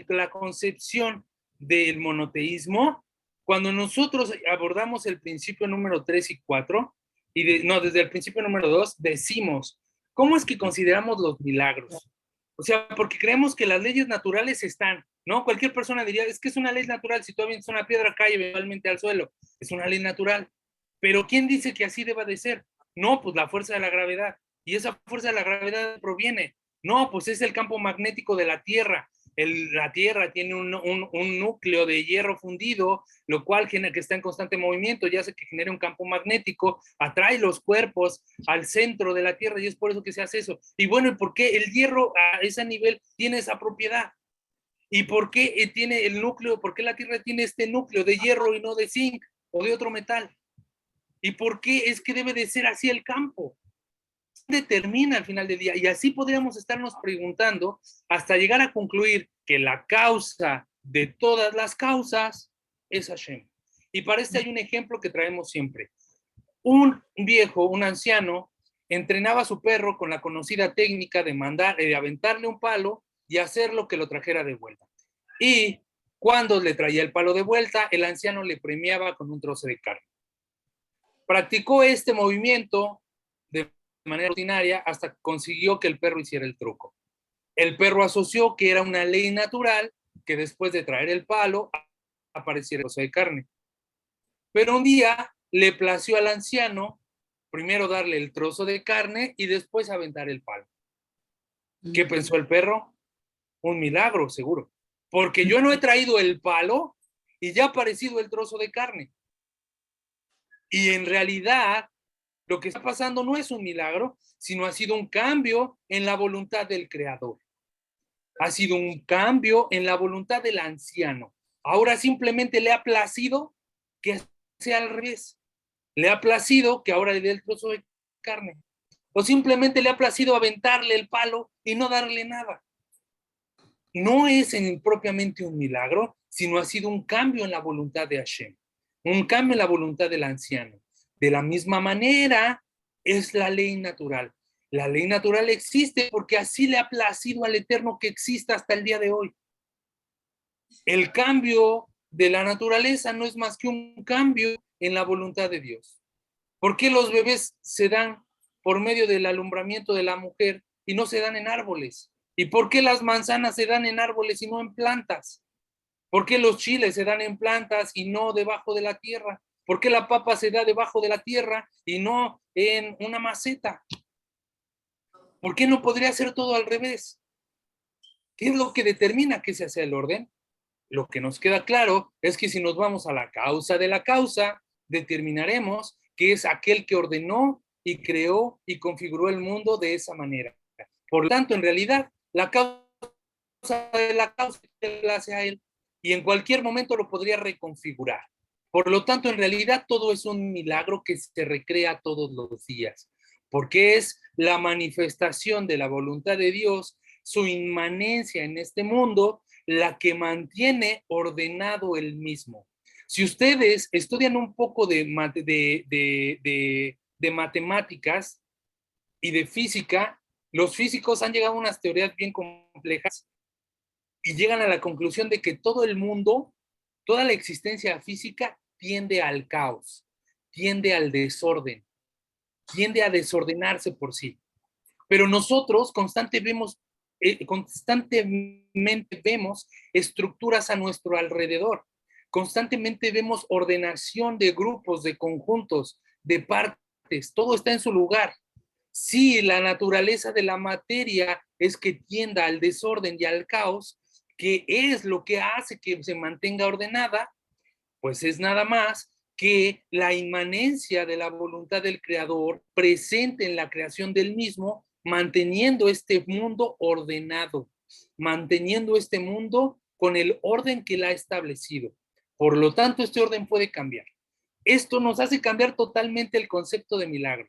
la concepción del monoteísmo, cuando nosotros abordamos el principio número 3 y 4, desde el principio número 2, decimos, ¿cómo es que consideramos los milagros? O sea, porque creemos que las leyes naturales están, ¿no? Cualquier persona diría, es que es una ley natural, si tú avientas una piedra cae eventualmente al suelo, es una ley natural. Pero ¿quién dice que así deba de ser? No, pues la fuerza de la gravedad. ¿Y esa fuerza de la gravedad proviene? No, pues es el campo magnético de la Tierra. La Tierra tiene un núcleo de hierro fundido, lo cual que está en constante movimiento, ya hace que genere un campo magnético, atrae los cuerpos al centro de la Tierra y es por eso que se hace eso. Y bueno, ¿y por qué el hierro a ese nivel tiene esa propiedad? ¿Y por qué tiene el núcleo? ¿Por qué la Tierra tiene este núcleo de hierro y no de zinc o de otro metal? ¿Y por qué es que debe de ser así el campo? Determina al final del día, y así podríamos estarnos preguntando hasta llegar a concluir que la causa de todas las causas es Hashem. Y para este hay un ejemplo que traemos siempre. Un viejo, un anciano, entrenaba a su perro con la conocida técnica de aventarle un palo y hacerlo que lo trajera de vuelta. Y Cuando le traía el palo de vuelta, el anciano le premiaba con un trozo de carne. Practicó este movimiento de manera ordinaria hasta que consiguió que el perro hiciera el truco. El perro asoció que era una ley natural que después de traer el palo apareciera el trozo de carne. Pero un día le plació al anciano primero darle el trozo de carne y después aventar el palo. ¿Qué pensó el perro? Un milagro, seguro. Porque yo no he traído el palo y ya ha aparecido el trozo de carne. Y en realidad, lo que está pasando no es un milagro, sino ha sido un cambio en la voluntad del Creador. Ha sido un cambio en la voluntad del anciano. Ahora simplemente le ha placido que sea al revés. Le ha placido que ahora le dé el trozo de carne. O simplemente le ha placido aventarle el palo y no darle nada. No es propiamente un milagro, sino ha sido un cambio en la voluntad de Hashem, un cambio en la voluntad del anciano. De la misma manera, es la ley natural. La ley natural existe porque así le ha placido al Eterno que exista hasta el día de hoy. El cambio de la naturaleza no es más que un cambio en la voluntad de Dios. ¿Por qué los bebés se dan por medio del alumbramiento de la mujer y no se dan en árboles? ¿Y por qué las manzanas se dan en árboles y no en plantas? ¿Por qué los chiles se dan en plantas y no debajo de la tierra? ¿Por qué la papa se da debajo de la tierra y no en una maceta? ¿Por qué no podría ser todo al revés? ¿Qué es lo que determina que se hace el orden? Lo que nos queda claro es que si nos vamos a la causa de la causa, determinaremos que es aquel que ordenó y creó y configuró el mundo de esa manera. Por lo tanto, en realidad, la causa de la causa la hace a él y en cualquier momento lo podría reconfigurar. Por lo tanto, en realidad, todo es un milagro que se recrea todos los días, porque es la manifestación de la voluntad de Dios, su inmanencia en este mundo, la que mantiene ordenado el mismo. Si ustedes estudian un poco de matemáticas y de física, los físicos han llegado a unas teorías bien complejas y llegan a la conclusión de que todo el mundo, toda la existencia física tiende al caos, tiende al desorden, tiende a desordenarse por sí. Pero nosotros constantemente vemos estructuras a nuestro alrededor, constantemente vemos ordenación de grupos, de conjuntos, de partes, todo está en su lugar. Sí, la naturaleza de la materia es que tienda al desorden y al caos, que es lo que hace que se mantenga ordenada, pues es nada más que la inmanencia de la voluntad del Creador presente en la creación del mismo, manteniendo este mundo ordenado, manteniendo este mundo con el orden que él ha establecido. Por lo tanto, este orden puede cambiar. Esto nos hace cambiar totalmente el concepto de milagro.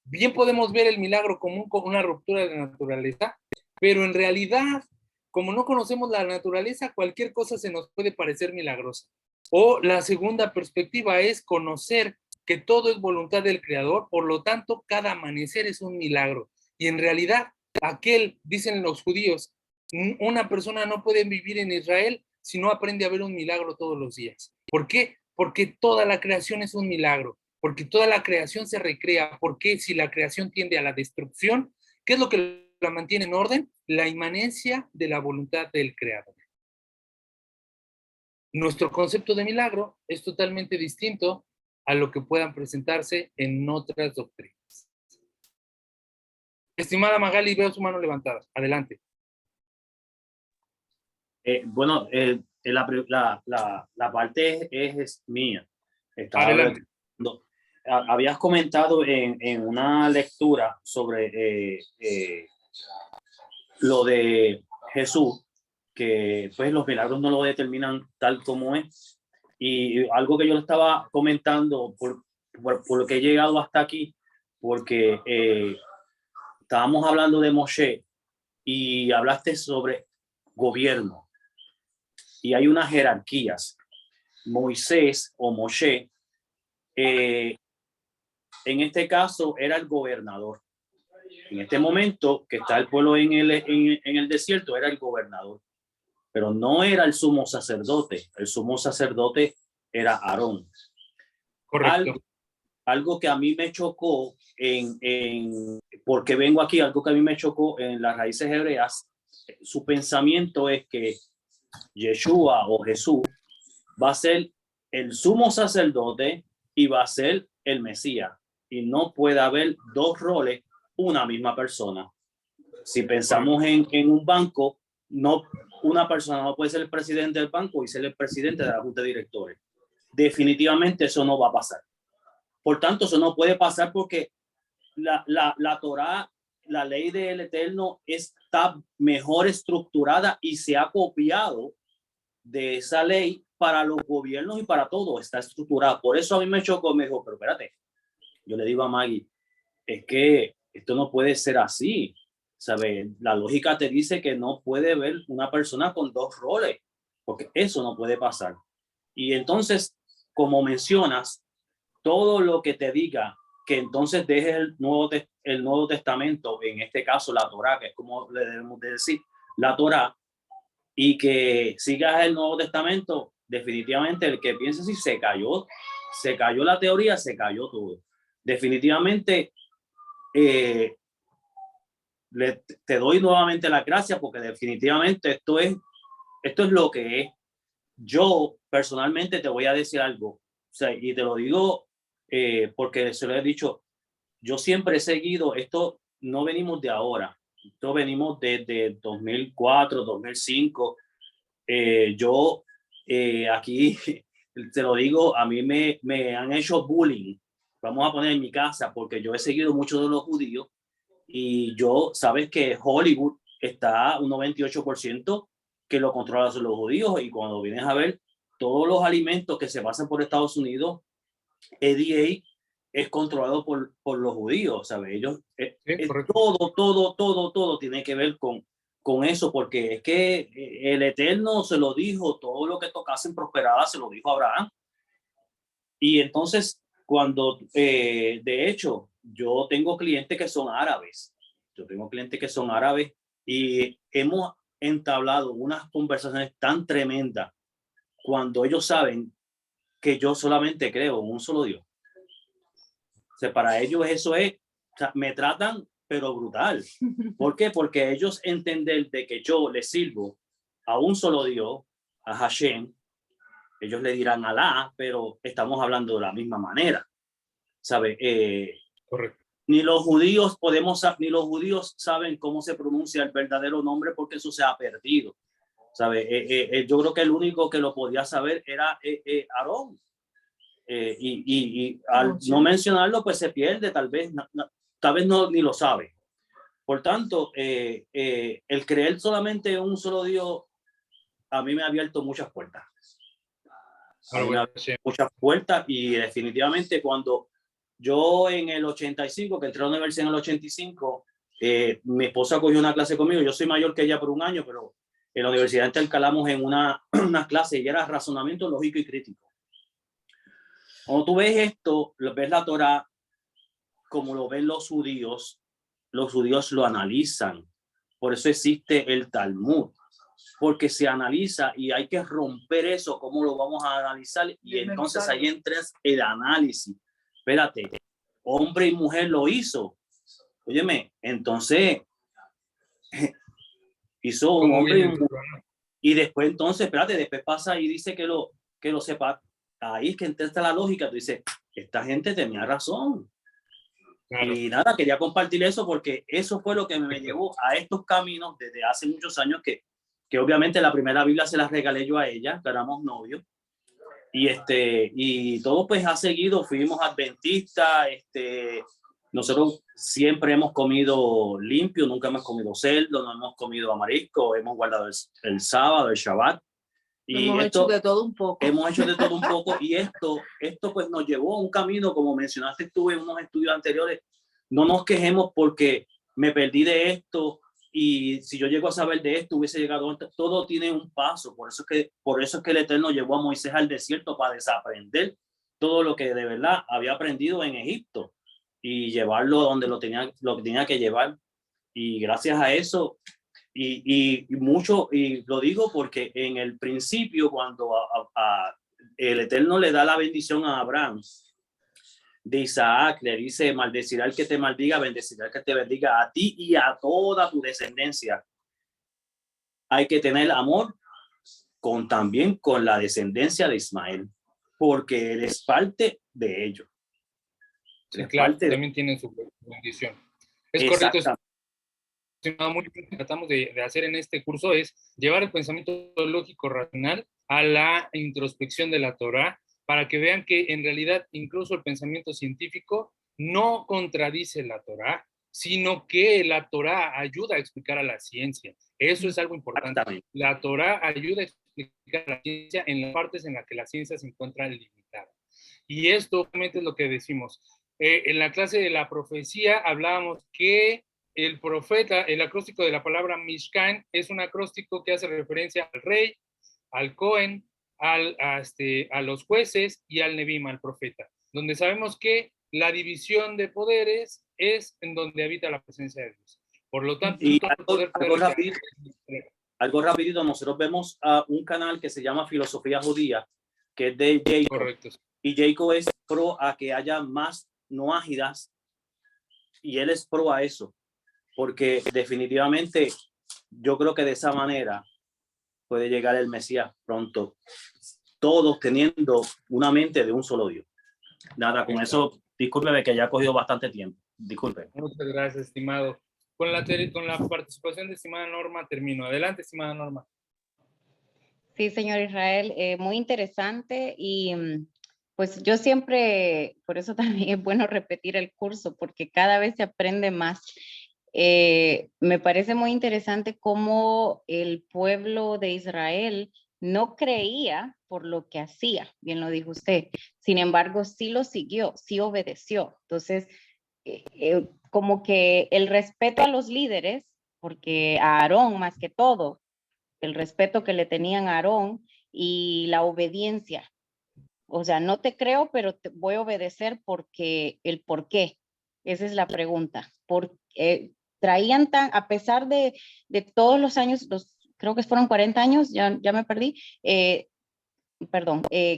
Bien podemos ver el milagro como una ruptura de la naturaleza, pero en realidad, como no conocemos la naturaleza, cualquier cosa se nos puede parecer milagrosa. O la segunda perspectiva es conocer que todo es voluntad del Creador, por lo tanto, cada amanecer es un milagro. Y en realidad, dicen los judíos, una persona no puede vivir en Israel si no aprende a ver un milagro todos los días. ¿Por qué? Porque toda la creación es un milagro, porque toda la creación se recrea. Porque si la creación tiende a la destrucción, ¿qué es lo que la mantiene en orden? La inmanencia de la voluntad del Creador. Nuestro concepto de milagro es totalmente distinto a lo que puedan presentarse en otras doctrinas. Estimada Magali, veo su mano levantada. Adelante. Bueno, la parte es mía. Adelante. Habías comentado en una lectura sobre lo de Jesús, que pues los milagros no lo determinan tal como es. Y algo que yo estaba comentando por lo que he llegado hasta aquí, porque estábamos hablando de Moshe y hablaste sobre gobierno. Y hay unas jerarquías. Moisés o Moshe, en este caso, era el gobernador. En este momento que está el pueblo en el desierto, era el gobernador. pero no era el sumo sacerdote. El sumo sacerdote era Aarón. Correcto. Algo que a mí me chocó porque vengo aquí, algo que a mí me chocó en las raíces hebreas, su pensamiento es que Yeshua o Jesús va a ser el sumo sacerdote y va a ser el Mesías. Y no puede haber dos roles, una misma persona. Si pensamos en un banco, no, una persona no puede ser el presidente del banco y ser el presidente de la junta de directores. Definitivamente eso no va a pasar. Por tanto, eso no puede pasar porque la Torá, la ley del Eterno, está mejor estructurada y se ha copiado de esa ley para los gobiernos y para todo. Está estructurada. Por eso a mí me chocó, me dijo, pero espérate, yo le digo a Maggie, es que esto no puede ser así. ¿Sabe? La lógica te dice que no puede haber una persona con dos roles, porque eso no puede pasar. Y entonces, como mencionas, todo lo que te diga que entonces dejes el Nuevo Testamento, en este caso la Torá, que es como le debemos de decir, la Torá, y que sigas el Nuevo Testamento, definitivamente el que piensa así se cayó la teoría, se cayó todo. Definitivamente, te doy nuevamente la gracia porque definitivamente esto es lo que es. Yo personalmente te voy a decir algo, o sea, y te lo digo porque se lo he dicho, yo siempre he seguido esto, no venimos de ahora, esto venimos desde 2004, 2005. Yo aquí, te lo digo, a mí me han hecho bullying, vamos a poner en mi casa, porque yo he seguido mucho de los judíos. Y yo, sabes que Hollywood está un 98% que lo controlan los judíos. Y cuando vienes a ver todos los alimentos que se pasan por Estados Unidos, FDA es controlado por los judíos, ¿sabes? Ellos, todo tiene que ver con eso, porque es que el Eterno se lo dijo, todo lo que tocasen prosperada se lo dijo a Abraham. Y entonces, cuando, de hecho, yo tengo clientes que son árabes. Y hemos entablado unas conversaciones tan tremendas cuando ellos saben que yo solamente creo en un solo Dios. O sea, para ellos eso es, o sea, me tratan, pero brutal. ¿Por qué? Porque ellos entienden de que yo les sirvo a un solo Dios, a Hashem. Ellos le dirán Alá, pero estamos hablando de la misma manera. ¿Sabe? Correcto. Ni los judíos saben cómo se pronuncia el verdadero nombre porque eso se ha perdido. ¿Sabe? Yo creo que el único que lo podía saber era Aarón. Y al no mencionarlo, pues se pierde, tal vez no, ni lo sabe. Por tanto, el creer solamente en un solo Dios, a mí me ha abierto muchas puertas. Muchas puertas, y definitivamente cuando yo en el 85, que entré a la universidad en el 85, mi esposa cogió una clase conmigo. Yo soy mayor que ella por un año, pero en la universidad intercalamos en una clase y era razonamiento lógico y crítico. Cuando tú ves esto, ves la Torá como lo ven los judíos lo analizan. Por eso existe el Talmud, porque se analiza y hay que romper eso. ¿Cómo lo vamos a analizar? Y entonces ahí entras el análisis. Espérate, hombre y mujer lo hizo. Óyeme, entonces hizo un hombre y un mujer. Y después entonces, espérate, después pasa y dice que lo sepa. Ahí es que entra la lógica. Tú dices, esta gente tenía razón. Claro. Y nada, quería compartir eso porque eso fue lo que me llevó a estos caminos desde hace muchos años, que obviamente la primera Biblia se la regalé yo a ella, que éramos novios. Y todo pues ha seguido, fuimos adventistas, nosotros siempre hemos comido limpio, nunca hemos comido cerdo, no hemos comido marisco, hemos guardado el sábado, el Shabbat. Y hemos hecho de todo un poco. Hemos hecho de todo un poco, y esto pues nos llevó a un camino, como mencionaste tú en unos estudios anteriores. No nos quejemos porque me perdí de esto, y si yo llego a saber de esto hubiese llegado antes. Todo tiene un paso. Por eso es que el Eterno llevó a Moisés al desierto, para desaprender todo lo que de verdad había aprendido en Egipto y llevarlo donde lo tenía que llevar. Y gracias a eso, y mucho, y lo digo porque en el principio, cuando el Eterno le da la bendición a Abraham, de Isaac, le dice, maldecirá el que te maldiga, bendecirá el que te bendiga, a ti y a toda tu descendencia. Hay que tener amor también con la descendencia de Ismael, porque él es parte de ellos. Sí, claro, también tiene su bendición. Es correcto. Muy bien, que tratamos de hacer en este curso es llevar el pensamiento lógico racional a la introspección de la Torá, para que vean que en realidad incluso el pensamiento científico no contradice la Torá, sino que la Torá ayuda a explicar a la ciencia. Eso es algo importante. La Torá ayuda a explicar a la ciencia en las partes en las que la ciencia se encuentra limitada. Y esto obviamente es lo que decimos. En la clase de la profecía hablábamos que el profeta, el acróstico de la palabra Mishkan, es un acróstico que hace referencia al rey, al Cohen, a los jueces y al Nebim, al profeta, donde sabemos que la división de poderes es en donde habita la presencia de Dios. Por lo tanto, y algo rapidito, nosotros vemos un canal que se llama Filosofía Judía, que es de Jacob. Correcto. Y Jacob es pro a que haya más noágidas, y él es pro a eso, porque definitivamente yo creo que de esa manera puede llegar el Mesías pronto, todos teniendo una mente de un solo Dios. Nada, con eso, discúlpeme que ya ha cogido bastante tiempo. Disculpe. Muchas gracias, estimado. Con la participación de estimada Norma termino. Adelante, estimada Norma. Sí, señor Israel, muy interesante y pues yo siempre, por eso también es bueno repetir el curso, porque cada vez se aprende más. Me parece muy interesante cómo el pueblo de Israel no creía por lo que hacía, bien lo dijo usted, sin embargo sí lo siguió, sí obedeció. Entonces, como que el respeto a los líderes, porque a Aarón más que todo, el respeto que le tenían a Aarón y la obediencia. O sea, no te creo, pero te voy a obedecer porque el por qué. Esa es la pregunta. Traían a pesar de todos los años, creo que fueron 40 años, ya me perdí, que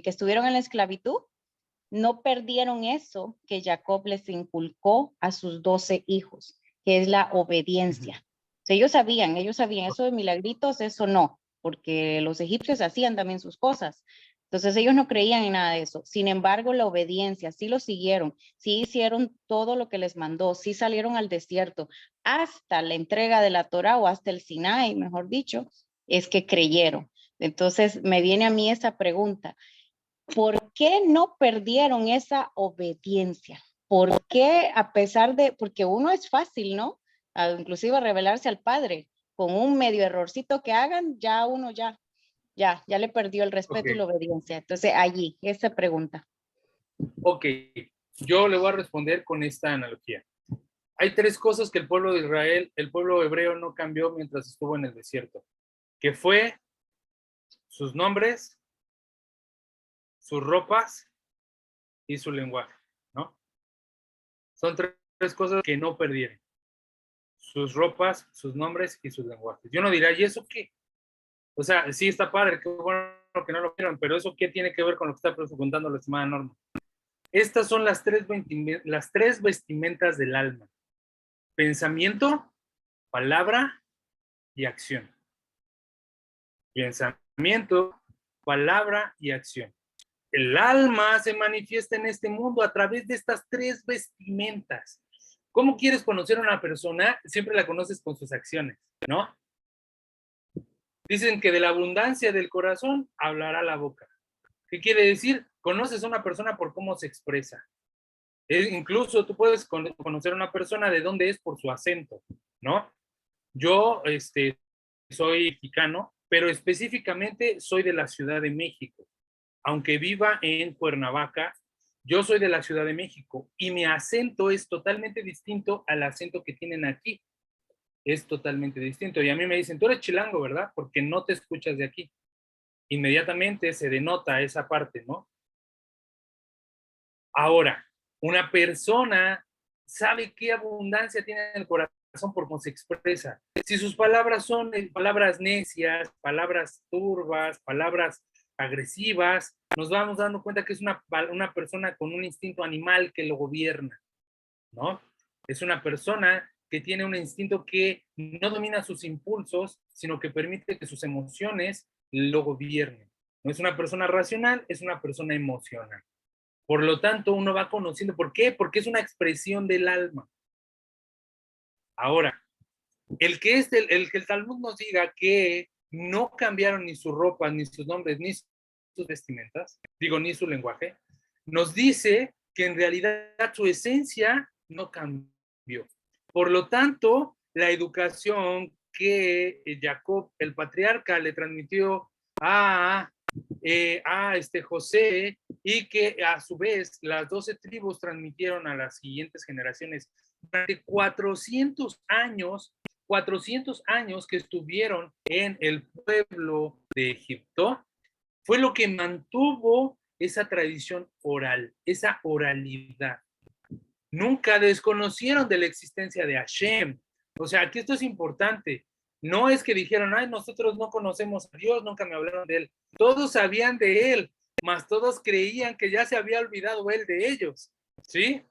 estuvieron en la esclavitud, no perdieron eso que Jacob les inculcó a sus 12 hijos, que es la obediencia. O sea, ellos sabían eso de milagritos, eso no, porque los egipcios hacían también sus cosas. Entonces ellos no creían en nada de eso. Sin embargo, la obediencia, sí lo siguieron, sí hicieron todo lo que les mandó, sí salieron al desierto, hasta la entrega de la Torá o hasta el Sinaí, mejor dicho, es que creyeron. Entonces me viene a mí esa pregunta. ¿Por qué no perdieron esa obediencia? ¿Por qué a pesar de, porque uno es fácil, ¿no? Inclusive revelarse al Padre, con un medio errorcito que hagan, ya uno ya le perdió el respeto y la obediencia. Entonces allí, esa pregunta. Ok, yo le voy a responder con esta analogía. Hay tres cosas que el pueblo de Israel, el pueblo hebreo no cambió mientras estuvo en el desierto, que fue sus nombres, sus ropas y su lenguaje, ¿no? Son tres cosas que no perdieron. Sus ropas, sus nombres y sus lenguajes. Yo no diría, ¿y eso qué? O sea, sí está padre, qué bueno que no lo vieron, pero ¿eso qué tiene que ver con lo que está preguntando la estimada Norma? Estas son las tres vestimentas del alma. Pensamiento, palabra y acción. Pensamiento, palabra y acción. El alma se manifiesta en este mundo a través de estas tres vestimentas. ¿Cómo quieres conocer a una persona? Siempre la conoces con sus acciones, ¿no? Dicen que de la abundancia del corazón hablará la boca. ¿Qué quiere decir? Conoces a una persona por cómo se expresa. Incluso tú puedes conocer a una persona de dónde es por su acento, ¿no? Yo soy mexicano, pero específicamente soy de la Ciudad de México. Aunque viva en Cuernavaca, yo soy de la Ciudad de México y mi acento es totalmente distinto al acento que tienen aquí. Es totalmente distinto. Y a mí me dicen, tú eres chilango, ¿verdad? Porque no te escuchas de aquí. Inmediatamente se denota esa parte, ¿no? Ahora, una persona sabe qué abundancia tiene en el corazón razón por cómo se expresa. Si sus palabras son palabras necias, palabras turbas, palabras agresivas, nos vamos dando cuenta que es una persona con un instinto animal que lo gobierna, ¿no? Es una persona que tiene un instinto que no domina sus impulsos, sino que permite que sus emociones lo gobiernen. No es una persona racional, es una persona emocional. Por lo tanto, uno va conociendo. ¿Por qué? Porque es una expresión del alma. Ahora, el que el Talmud nos diga que no cambiaron ni su ropa, ni sus nombres, ni sus vestimentas, ni su lenguaje, nos dice que en realidad su esencia no cambió. Por lo tanto, la educación que Jacob, el patriarca, le transmitió a José, y que a su vez las 12 tribus transmitieron a las siguientes generaciones durante 400 años que estuvieron en el pueblo de Egipto, fue lo que mantuvo esa tradición oral, esa oralidad. Nunca desconocieron de la existencia de Hashem. O sea, aquí esto es importante. No es que dijeron, ay, nosotros no conocemos a Dios, nunca me hablaron de él. Todos sabían de él, mas todos creían que ya se había olvidado él de ellos. ¿Sí?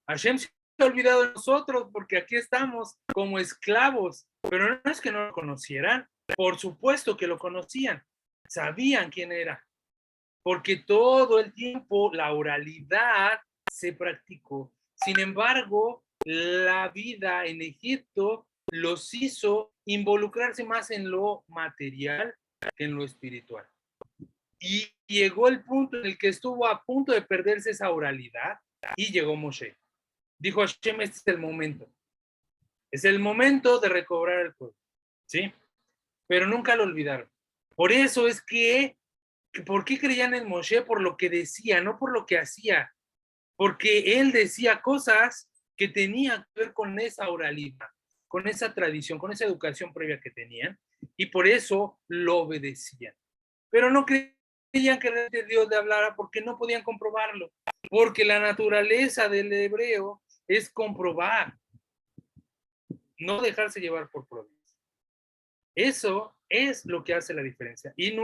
Hashem se ha olvidado de nosotros porque aquí estamos como esclavos. Pero no es que no lo conocieran. Por supuesto que lo conocían. Sabían quién era. Porque todo el tiempo la oralidad se practicó. Sin embargo, la vida en Egipto los hizo involucrarse más en lo material que en lo espiritual. Y llegó el punto en el que estuvo a punto de perderse esa oralidad y llegó Moshe. Dijo Hashem, este es el momento. Es el momento de recobrar el pueblo. ¿Sí? Pero nunca lo olvidaron. Por eso es que ¿por qué creían en Moshe? Por lo que decía, no por lo que hacía. Porque él decía cosas que tenían que ver con esa oralidad, con esa tradición, con esa educación previa que tenían, y por eso lo obedecían. Pero no creían que Dios le hablara porque no podían comprobarlo, porque la naturaleza del hebreo es comprobar, no dejarse llevar por providencia. Eso es lo que hace la diferencia. Y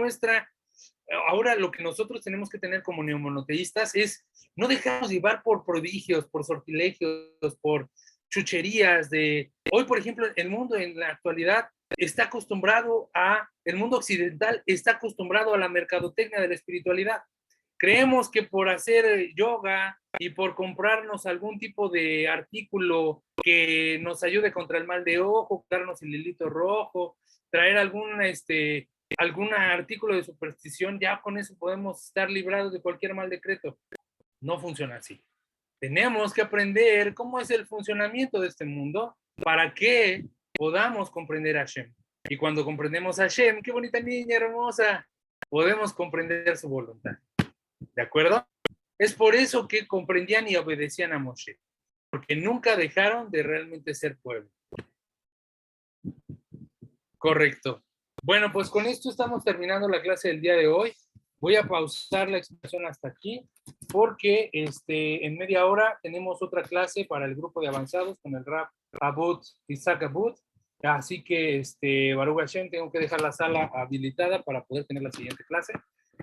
ahora lo que nosotros tenemos que tener como neomonoteístas es no dejarnos llevar por prodigios, por sortilegios, por chucherías de... Hoy, por ejemplo, el mundo en la actualidad el mundo occidental está acostumbrado a la mercadotecnia de la espiritualidad. Creemos que por hacer yoga y por comprarnos algún tipo de artículo que nos ayude contra el mal de ojo, darnos el hilito rojo, traer algún artículo de superstición, ya con eso podemos estar librados de cualquier mal decreto. No funciona así. Tenemos que aprender cómo es el funcionamiento de este mundo para que podamos comprender a Hashem. Y cuando comprendemos a Hashem, qué bonita niña hermosa, podemos comprender su voluntad. ¿De acuerdo? Es por eso que comprendían y obedecían a Moshe, porque nunca dejaron de realmente ser pueblo. Correcto. Bueno, pues con esto estamos terminando la clase del día de hoy. Voy a pausar la explicación hasta aquí, porque en media hora tenemos otra clase para el grupo de avanzados con el Rab Abud Isaac Abud. Así que, Baruch Hashem, tengo que dejar la sala habilitada para poder tener la siguiente clase.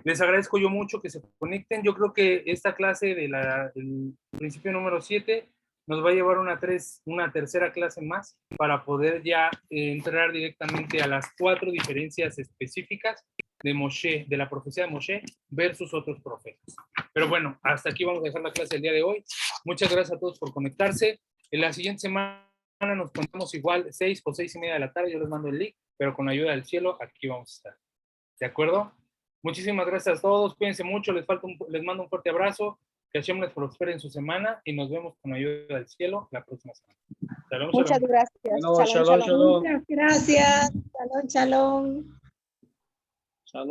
Les agradezco yo mucho que se conecten. Yo creo que esta clase del principio número 7 nos va a llevar una tercera clase más para poder ya entrar directamente a las 4 diferencias específicas de Moshe, de la profecía de Moshe versus otros profetas. Pero bueno, hasta aquí vamos a dejar la clase del día de hoy. Muchas gracias a todos por conectarse. En la siguiente semana nos contamos igual 6 o 6:30 de la tarde. Yo les mando el link, pero con la ayuda del cielo aquí vamos a estar. ¿De acuerdo? Muchísimas gracias a todos. Cuídense mucho. Les mando un fuerte abrazo. Que Hashem les prospere en su semana y nos vemos con la ayuda del cielo la próxima semana. Shalom, Muchas shalom. gracias. Shalom, shalom, shalom. Muchas gracias. Shalom, shalom. Shalom.